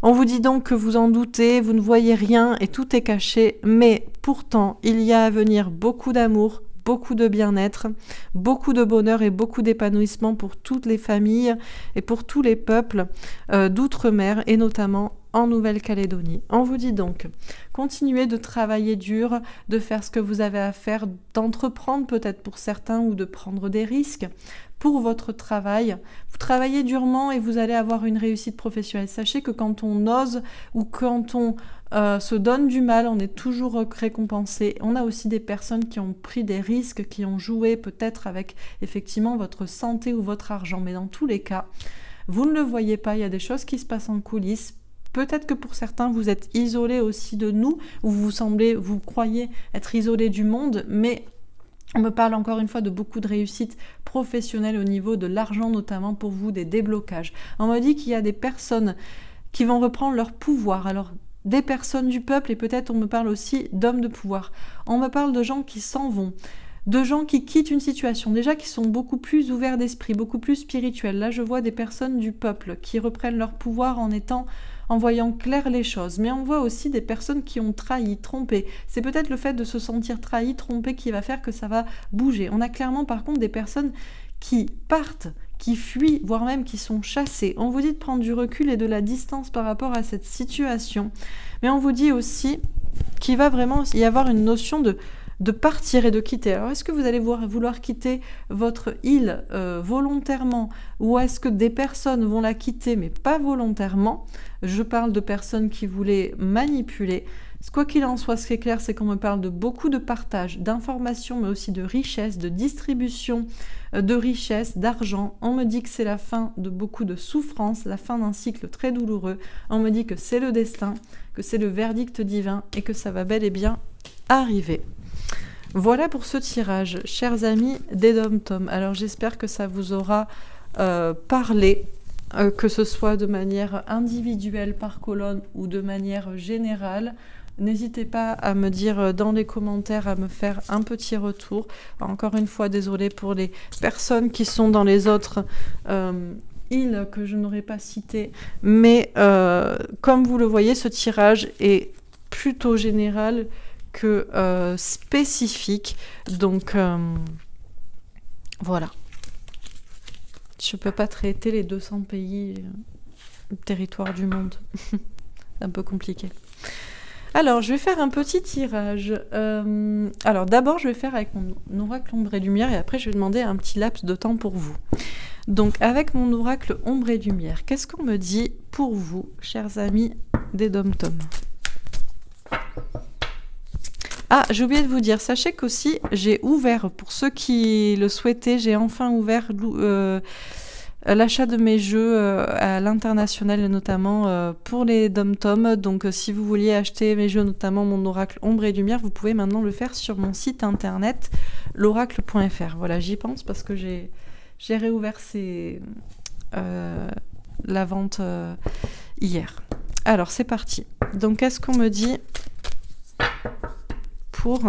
Speaker 1: On vous dit donc que vous en doutez, vous ne voyez rien et tout est caché, mais pourtant, il y a à venir beaucoup d'amour, beaucoup de bien-être, beaucoup de bonheur et beaucoup d'épanouissement pour toutes les familles et pour tous les peuples d'outre-mer et notamment en Nouvelle-Calédonie. On vous dit donc, continuez de travailler dur, de faire ce que vous avez à faire, d'entreprendre peut-être pour certains ou de prendre des risques pour votre travail. Vous travaillez durement et vous allez avoir une réussite professionnelle. Sachez que quand on ose ou quand on se donne du mal, on est toujours récompensé. On a aussi des personnes qui ont pris des risques, qui ont joué peut-être avec effectivement votre santé ou votre argent. Mais dans tous les cas, vous ne le voyez pas, il y a des choses qui se passent en coulisses. Peut-être que pour certains, vous êtes isolés aussi de nous, ou vous croyez être isolés du monde, mais on me parle encore une fois de beaucoup de réussites professionnelles au niveau de l'argent, notamment pour vous, des déblocages. On me dit qu'il y a des personnes qui vont reprendre leur pouvoir. Alors, des personnes du peuple, et peut-être on me parle aussi d'hommes de pouvoir. On me parle de gens qui s'en vont, de gens qui quittent une situation, déjà qui sont beaucoup plus ouverts d'esprit, beaucoup plus spirituels. Là, je vois des personnes du peuple qui reprennent leur pouvoir en voyant clair les choses. Mais on voit aussi des personnes qui ont trahi, trompé. C'est peut-être le fait de se sentir trahi, trompé qui va faire que ça va bouger. On a clairement par contre des personnes qui partent, qui fuient, voire même qui sont chassées. On vous dit de prendre du recul et de la distance par rapport à cette situation. Mais on vous dit aussi qu'il va vraiment y avoir une notion de partir et de quitter. Alors, est-ce que vous allez vouloir quitter votre île volontairement ou est-ce que des personnes vont la quitter mais pas volontairement? Je parle de personnes qui voulaient manipuler. Quoi qu'il en soit, ce qui est clair, c'est qu'on me parle de beaucoup de partage, d'informations, mais aussi de richesse, de distribution de richesse, d'argent. On me dit que c'est la fin de beaucoup de souffrances, la fin d'un cycle très douloureux. On me dit que c'est le destin, que c'est le verdict divin et que ça va bel et bien arriver. Voilà pour ce tirage, chers amis des Dom-Tom. Alors j'espère que ça vous aura parlé, que ce soit de manière individuelle par colonne ou de manière générale. N'hésitez pas à me dire dans les commentaires, à me faire un petit retour. Encore une fois, désolée pour les personnes qui sont dans les autres îles que je n'aurais pas citées. Mais comme vous le voyez, ce tirage est plutôt général que spécifique. Donc, voilà. Je ne peux pas traiter les 200 pays, territoires du monde. C'est un peu compliqué. Alors, je vais faire un petit tirage. Alors, d'abord, je vais faire avec mon oracle ombre et lumière et après, je vais demander un petit laps de temps pour vous. Donc, avec mon oracle ombre et lumière, qu'est-ce qu'on me dit pour vous, chers amis des Dom-Tom? Ah, j'ai oublié de vous dire, sachez qu'aussi, j'ai ouvert, pour ceux qui le souhaitaient, j'ai enfin ouvert l'achat de mes jeux à l'international, notamment pour les Dom-Tom. Donc, si vous vouliez acheter mes jeux, notamment mon oracle ombre et lumière, vous pouvez maintenant le faire sur mon site internet, l'oracle.fr. Voilà, j'y pense parce que j'ai réouvert la vente hier. Alors, c'est parti. Donc, qu'est-ce qu'on me dit pour...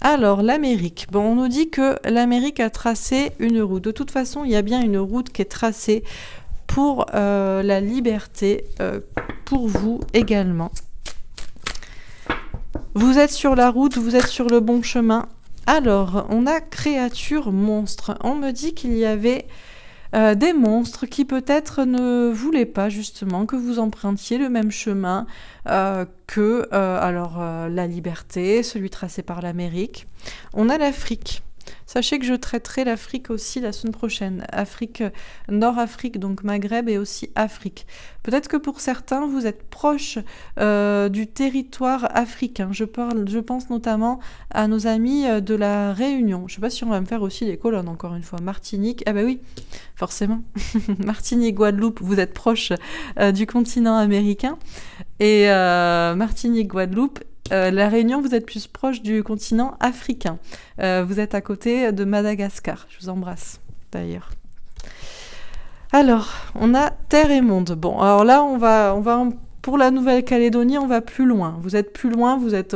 Speaker 1: Alors, l'Amérique. Bon, on nous dit que l'Amérique a tracé une route. De toute façon, il y a bien une route qui est tracée pour la liberté, pour vous également. Vous êtes sur la route, vous êtes sur le bon chemin. Alors, on a créature monstre. On me dit qu'il y avait des monstres qui peut-être ne voulaient pas justement que vous empruntiez le même chemin que la liberté, celui tracé par l'Amérique. On a l'Afrique. Sachez que je traiterai l'Afrique aussi la semaine prochaine. Afrique, Nord-Afrique, donc Maghreb et aussi Afrique. Peut-être que pour certains, vous êtes proche du territoire africain. Je pense notamment à nos amis de la Réunion. Je ne sais pas si on va me faire aussi les colonnes, encore une fois. Martinique, ah bah oui, forcément. Martinique, Guadeloupe, vous êtes proche du continent américain. Et Martinique, Guadeloupe, la Réunion, vous êtes plus proche du continent africain. Vous êtes à côté de Madagascar. Je vous embrasse, d'ailleurs. Alors, on a Terre et Monde. Bon, alors là, on va pour la Nouvelle-Calédonie, on va plus loin. Vous êtes plus loin, vous êtes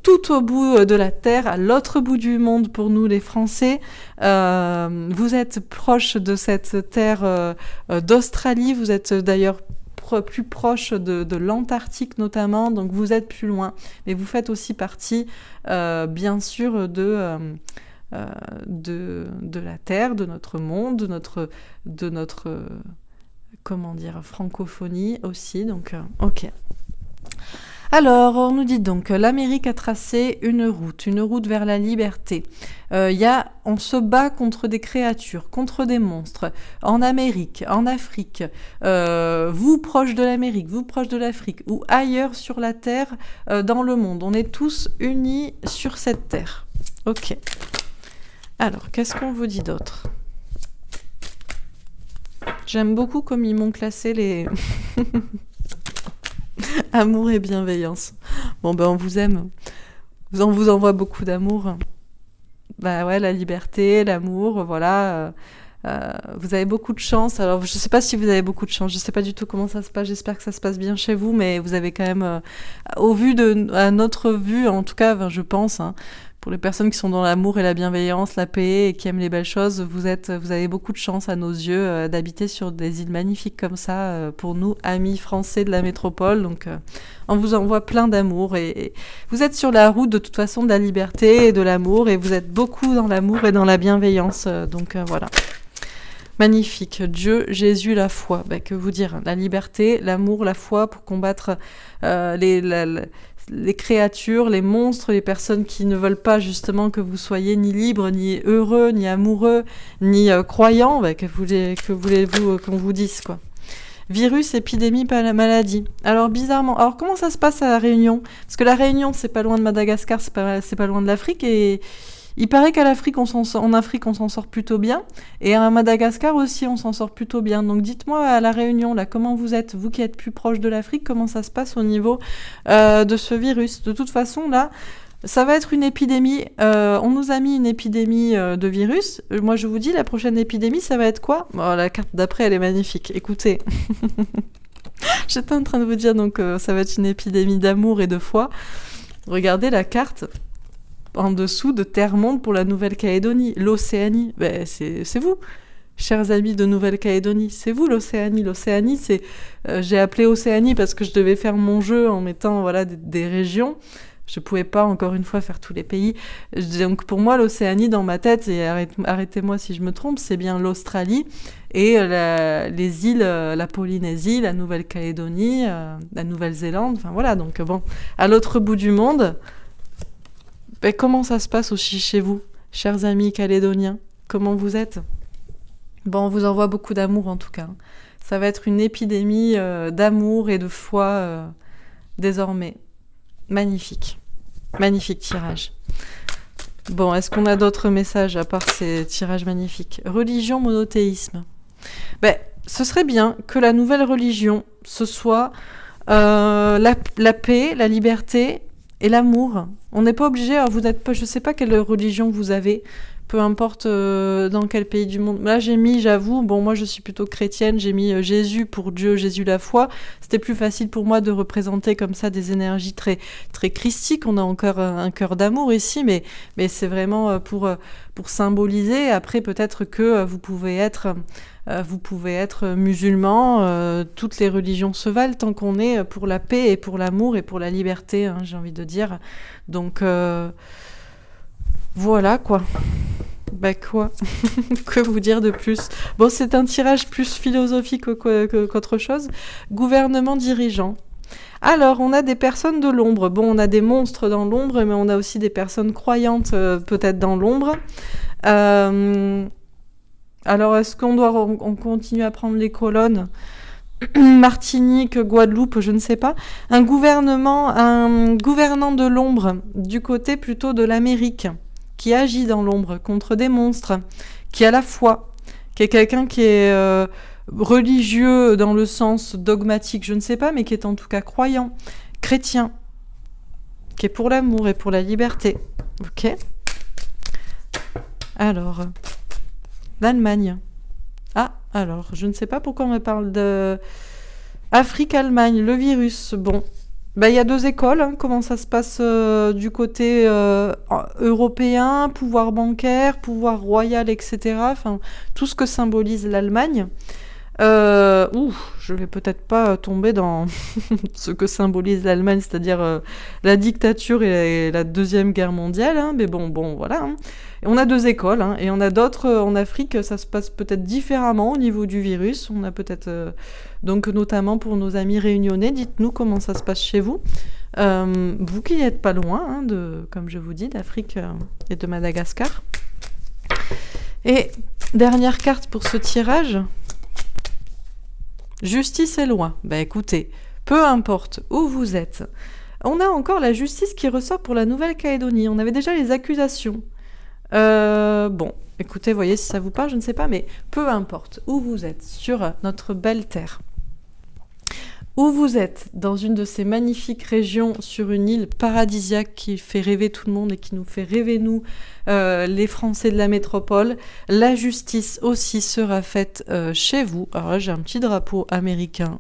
Speaker 1: tout au bout de la Terre, à l'autre bout du monde pour nous les Français. Vous êtes proche de cette terre d'Australie, vous êtes d'ailleurs plus proche de l'Antarctique notamment, donc vous êtes plus loin. Mais vous faites aussi partie, bien sûr, de la Terre, de notre monde, de notre comment dire, francophonie aussi. Donc, ok. Alors, on nous dit donc, l'Amérique a tracé une route vers la liberté. On se bat contre des créatures, contre des monstres, en Amérique, en Afrique, vous proche de l'Amérique, vous proche de l'Afrique, ou ailleurs sur la Terre, dans le monde. On est tous unis sur cette Terre. Ok. Alors, qu'est-ce qu'on vous dit d'autre ? J'aime beaucoup comme ils m'ont classé les... Amour et bienveillance. Bon, ben on vous aime. On vous envoie beaucoup d'amour. Bah ouais, la liberté, l'amour, voilà. Vous avez beaucoup de chance. Alors, je sais pas si vous avez beaucoup de chance. Je sais pas du tout comment ça se passe. J'espère que ça se passe bien chez vous, mais vous avez quand même, à notre vue, en tout cas, je pense, hein, pour les personnes qui sont dans l'amour et la bienveillance, la paix et qui aiment les belles choses, vous avez beaucoup de chance à nos yeux d'habiter sur des îles magnifiques comme ça, pour nous, amis français de la métropole. Donc, on vous envoie plein d'amour et vous êtes sur la route de toute façon de la liberté et de l'amour et vous êtes beaucoup dans l'amour et dans la bienveillance. Donc, voilà. Magnifique. Dieu, Jésus, la foi. Ben, que vous dire ? La liberté, l'amour, la foi pour combattre les créatures, les monstres, les personnes qui ne veulent pas justement que vous soyez ni libre, ni heureux, ni amoureux, ni croyant. Ben, que voulez-vous qu'on vous dise, quoi ? Virus, épidémie, maladie. Alors bizarrement, comment ça se passe à la Réunion ? Parce que la Réunion, c'est pas loin de Madagascar, c'est pas loin de l'Afrique et il paraît qu'à l'Afrique, en Afrique, on s'en sort plutôt bien. Et à Madagascar aussi, on s'en sort plutôt bien. Donc dites-moi à la Réunion, là, comment vous êtes, vous qui êtes plus proche de l'Afrique, comment ça se passe au niveau de ce virus ? De toute façon, là, ça va être une épidémie. On nous a mis une épidémie de virus. Moi, je vous dis, la prochaine épidémie, ça va être quoi ? Bon, la carte d'après, elle est magnifique. Écoutez. J'étais en train de vous dire, donc, ça va être une épidémie d'amour et de foi. Regardez la carte en dessous de Terre-Monde pour la Nouvelle-Calédonie, l'Océanie. Ben, c'est vous, chers amis de Nouvelle-Calédonie, c'est vous l'Océanie. L'Océanie, c'est... j'ai appelé Océanie parce que je devais faire mon jeu en mettant voilà, des régions. Je pouvais pas, encore une fois, faire tous les pays. Donc, pour moi, l'Océanie, dans ma tête, et arrêtez-moi si je me trompe, c'est bien l'Australie et les îles, la Polynésie, la Nouvelle-Calédonie, la Nouvelle-Zélande. Enfin, voilà. Donc, bon, à l'autre bout du monde... Ben, comment ça se passe aussi chez vous, chers amis calédoniens ? Comment vous êtes ? Bon, on vous envoie beaucoup d'amour en tout cas. Ça va être une épidémie d'amour et de foi désormais. Magnifique. Magnifique tirage. Bon, est-ce qu'on a d'autres messages à part ces tirages magnifiques ? Religion, monothéisme. Ben, ce serait bien que la nouvelle religion, ce soit la paix, la liberté et l'amour. On n'est pas obligé, alors vous n'êtes pas, je sais pas quelle religion vous avez, peu importe dans quel pays du monde. Là j'ai mis, j'avoue, bon moi je suis plutôt chrétienne, j'ai mis Jésus pour Dieu, Jésus la foi. C'était plus facile pour moi de représenter comme ça des énergies très très christiques. On a encore un cœur d'amour ici, mais c'est vraiment pour symboliser. Après peut-être que vous pouvez être musulman, toutes les religions se valent tant qu'on est pour la paix et pour l'amour et pour la liberté, hein, j'ai envie de dire. Donc voilà quoi. Bah quoi. Que vous dire de plus ? Bon, c'est un tirage plus philosophique qu'autre chose. Gouvernement dirigeant. Alors, on a des personnes de l'ombre. Bon, on a des monstres dans l'ombre, mais on a aussi des personnes croyantes, peut-être dans l'ombre. Euh, alors, est-ce qu'on doit on continue à prendre les colonnes? Martinique, Guadeloupe, je ne sais pas. Un gouvernant de l'ombre, du côté plutôt de l'Amérique, qui agit dans l'ombre contre des monstres, qui a la foi, qui est quelqu'un qui est religieux dans le sens dogmatique, je ne sais pas, mais qui est en tout cas croyant, chrétien, qui est pour l'amour et pour la liberté. Ok. Alors, l'Allemagne. Ah, alors, je ne sais pas pourquoi on me parle de Afrique-Allemagne, le virus. Bon, bah, il y a deux écoles. Hein. Comment ça se passe du côté européen, pouvoir bancaire, pouvoir royal, etc. Enfin, tout ce que symbolise l'Allemagne. Je vais peut-être pas tomber dans ce que symbolise l'Allemagne, c'est-à-dire la dictature et la Deuxième Guerre mondiale, hein, mais bon, voilà. Hein. Et on a deux écoles, hein, et on a d'autres en Afrique, ça se passe peut-être différemment au niveau du virus. On a peut-être, donc notamment pour nos amis réunionnais, dites-nous comment ça se passe chez vous. Vous qui n'êtes pas loin, hein, comme je vous dis, d'Afrique et de Madagascar. Et dernière carte pour ce tirage. Justice est loin. Bah écoutez, peu importe où vous êtes. On a encore la justice qui ressort pour la Nouvelle-Calédonie. On avait déjà les accusations. Bon, écoutez, voyez si ça vous parle, je ne sais pas, mais peu importe où vous êtes sur notre belle terre. Où vous êtes dans une de ces magnifiques régions sur une île paradisiaque qui fait rêver tout le monde et qui nous fait rêver nous, les Français de la métropole, la justice aussi sera faite chez vous. Alors là j'ai un petit drapeau américain,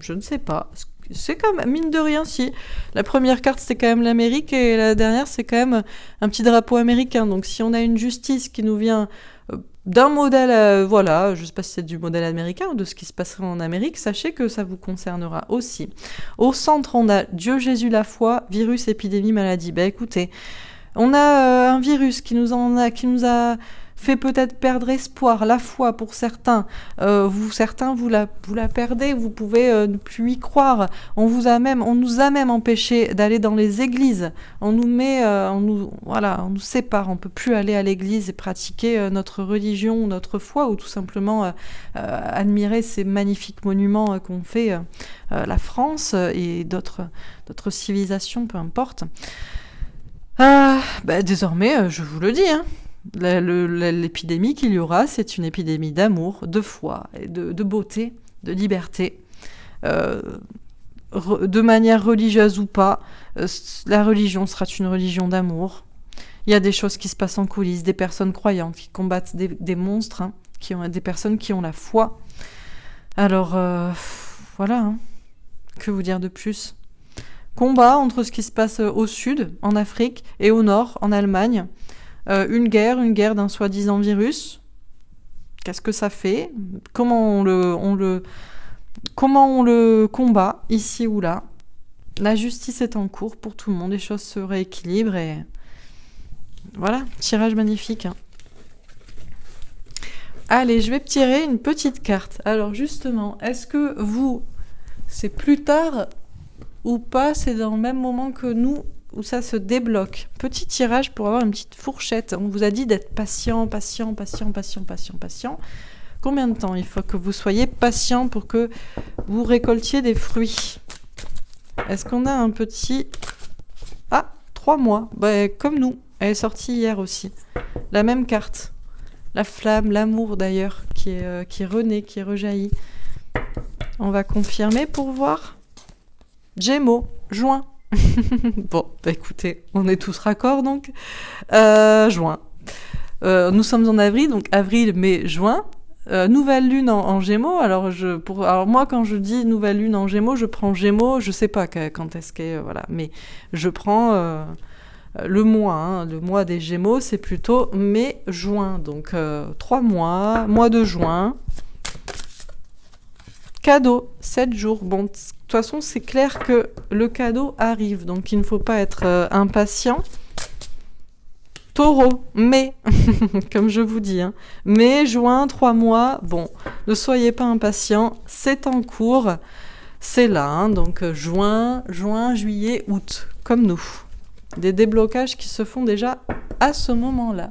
Speaker 1: je ne sais pas, c'est comme mine de rien si. La première carte c'est quand même l'Amérique et la dernière c'est quand même un petit drapeau américain. Donc si on a une justice qui nous vient d'un modèle, voilà, je ne sais pas si c'est du modèle américain ou de ce qui se passerait en Amérique, sachez que ça vous concernera aussi. Au centre, on a Dieu, Jésus, la foi, virus, épidémie, maladie. Ben écoutez, on a un virus qui nous a fait peut-être perdre espoir, la foi pour certains. Certains, vous la perdez, vous pouvez ne plus y croire. On nous a même empêché d'aller dans les églises. On nous sépare. On peut plus aller à l'église et pratiquer notre religion, notre foi, ou tout simplement admirer ces magnifiques monuments qu'ont fait la France et d'autres civilisations, peu importe. Désormais, je vous le dis, hein. L'épidémie qu'il y aura, c'est une épidémie d'amour, de foi, de beauté, de liberté. De manière religieuse ou pas, la religion sera une religion d'amour. Il y a des choses qui se passent en coulisses, des personnes croyantes qui combattent des monstres, hein, des personnes qui ont la foi. Alors, voilà, hein. Que vous dire de plus ? Combat entre ce qui se passe au sud, en Afrique, et au nord, en Allemagne. Une guerre d'un soi-disant virus. Qu'est-ce que ça fait ? Comment on le combat, ici ou là ? La justice est en cours pour tout le monde, les choses se rééquilibrent et voilà, tirage magnifique. Hein. Allez, je vais tirer une petite carte. Alors justement, est-ce que vous, c'est plus tard ou pas, c'est dans le même moment que nous où ça se débloque. Petit tirage pour avoir une petite fourchette. On vous a dit d'être patient. Combien de temps il faut que vous soyez patient pour que vous récoltiez des fruits ? Est-ce qu'on a un petit... 3 mois. Comme nous. Elle est sortie hier aussi. La même carte. La flamme, l'amour d'ailleurs, qui renaît, qui rejaillit. On va confirmer pour voir. Gémeaux, juin. Bon, écoutez, on est tous raccords donc. Juin. Nous sommes en avril, donc avril, mai, juin. Nouvelle lune en Gémeaux. Alors moi, quand je dis nouvelle lune en Gémeaux, je prends Gémeaux. Je sais pas quand est-ce qu'est, voilà, mais je prends le mois. Hein, le mois des Gémeaux, c'est plutôt mai-juin. Donc 3 mois, mois de juin. Cadeau, 7 jours. Bon, de toute façon, c'est clair que le cadeau arrive, donc il ne faut pas être impatient. Taureau, mai, comme je vous dis. Hein. Mai, juin, 3 mois. Bon, ne soyez pas impatients, c'est en cours. c'est là, hein, donc juin, juillet, août, comme nous. Des déblocages qui se font déjà à ce moment-là.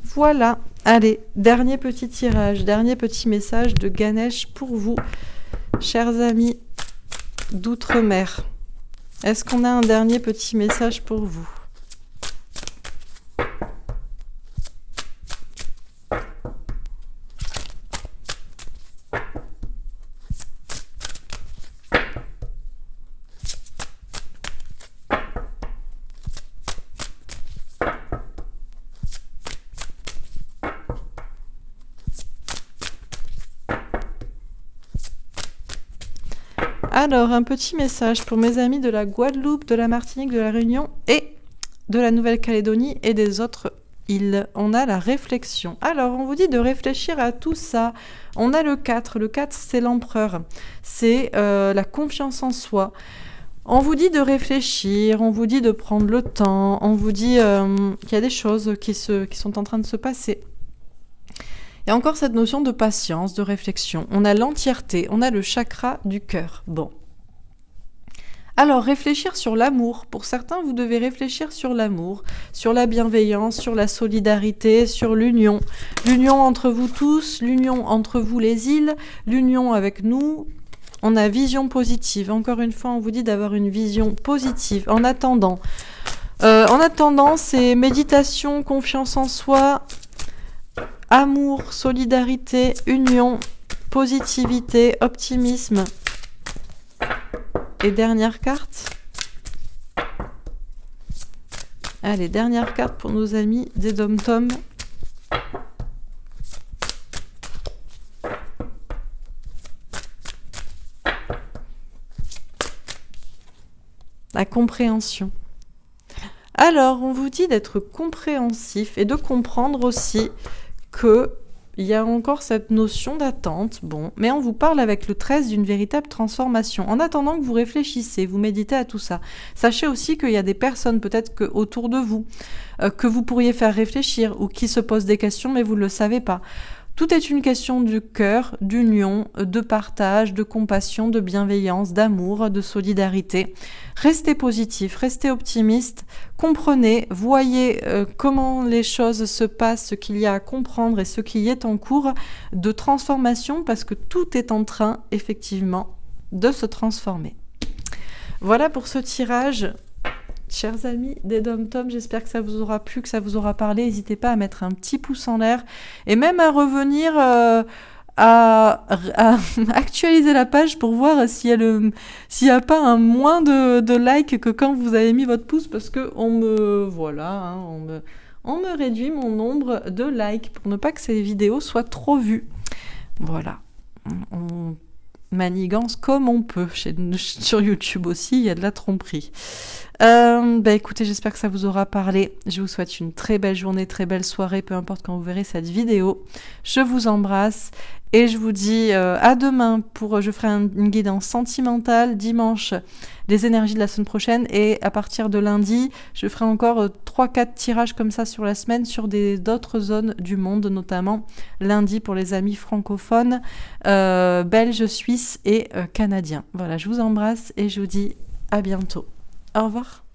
Speaker 1: Voilà, allez, dernier petit tirage, dernier petit message de Ganesh pour vous, chers amis d'outre-mer. Est-ce qu'on a un dernier petit message pour vous? Alors, un petit message pour mes amis de la Guadeloupe, de la Martinique, de la Réunion et de la Nouvelle-Calédonie et des autres îles. On a la réflexion. Alors, on vous dit de réfléchir à tout ça. On a le 4. Le 4, c'est l'empereur. C'est la confiance en soi. On vous dit de réfléchir, on vous dit de prendre le temps, on vous dit qu'il y a des choses qui sont en train de se passer. Il y a encore cette notion de patience, de réflexion. On a l'entièreté, on a le chakra du cœur. Bon. Alors, réfléchir sur l'amour. Pour certains, vous devez réfléchir sur l'amour, sur la bienveillance, sur la solidarité, sur l'union. L'union entre vous tous, l'union entre vous les îles, l'union avec nous. On a vision positive. Encore une fois, on vous dit d'avoir une vision positive. En attendant, c'est méditation, confiance en soi, amour, solidarité, union, positivité, optimisme. Et dernière carte. Allez, dernière carte pour nos amis des Dom-Tom. La compréhension. Alors, on vous dit d'être compréhensif et de comprendre aussi que il y a encore cette notion d'attente, bon, mais on vous parle avec le 13 d'une véritable transformation. En attendant que vous réfléchissez, vous méditez à tout ça, sachez aussi qu'il y a des personnes peut-être autour de vous que vous pourriez faire réfléchir ou qui se posent des questions mais vous ne le savez pas. Tout est une question du cœur, d'union, de partage, de compassion, de bienveillance, d'amour, de solidarité. Restez positif, restez optimiste, comprenez, voyez comment les choses se passent, ce qu'il y a à comprendre et ce qui est en cours de transformation parce que tout est en train, effectivement, de se transformer. Voilà pour ce tirage. Chers amis des Dom-Tom, j'espère que ça vous aura plu, que ça vous aura parlé. N'hésitez pas à mettre un petit pouce en l'air et même à revenir à actualiser la page pour voir s'il y a pas un moins de likes que quand vous avez mis votre pouce parce que on me réduit mon nombre de likes pour ne pas que ces vidéos soient trop vues. Voilà. On manigance comme on peut. Sur YouTube aussi, il y a de la tromperie. Écoutez, j'espère que ça vous aura parlé. Je vous souhaite une très belle journée, très belle soirée, peu importe quand vous verrez cette vidéo. Je vous embrasse et je vous dis à demain je ferai une guidance sentimentale, dimanche, les énergies de la semaine prochaine et à partir de lundi, je ferai encore 3-4 tirages comme ça sur la semaine sur d'autres zones du monde, notamment lundi pour les amis francophones, belges, suisses et canadiens. Voilà, je vous embrasse et je vous dis à bientôt. Au revoir.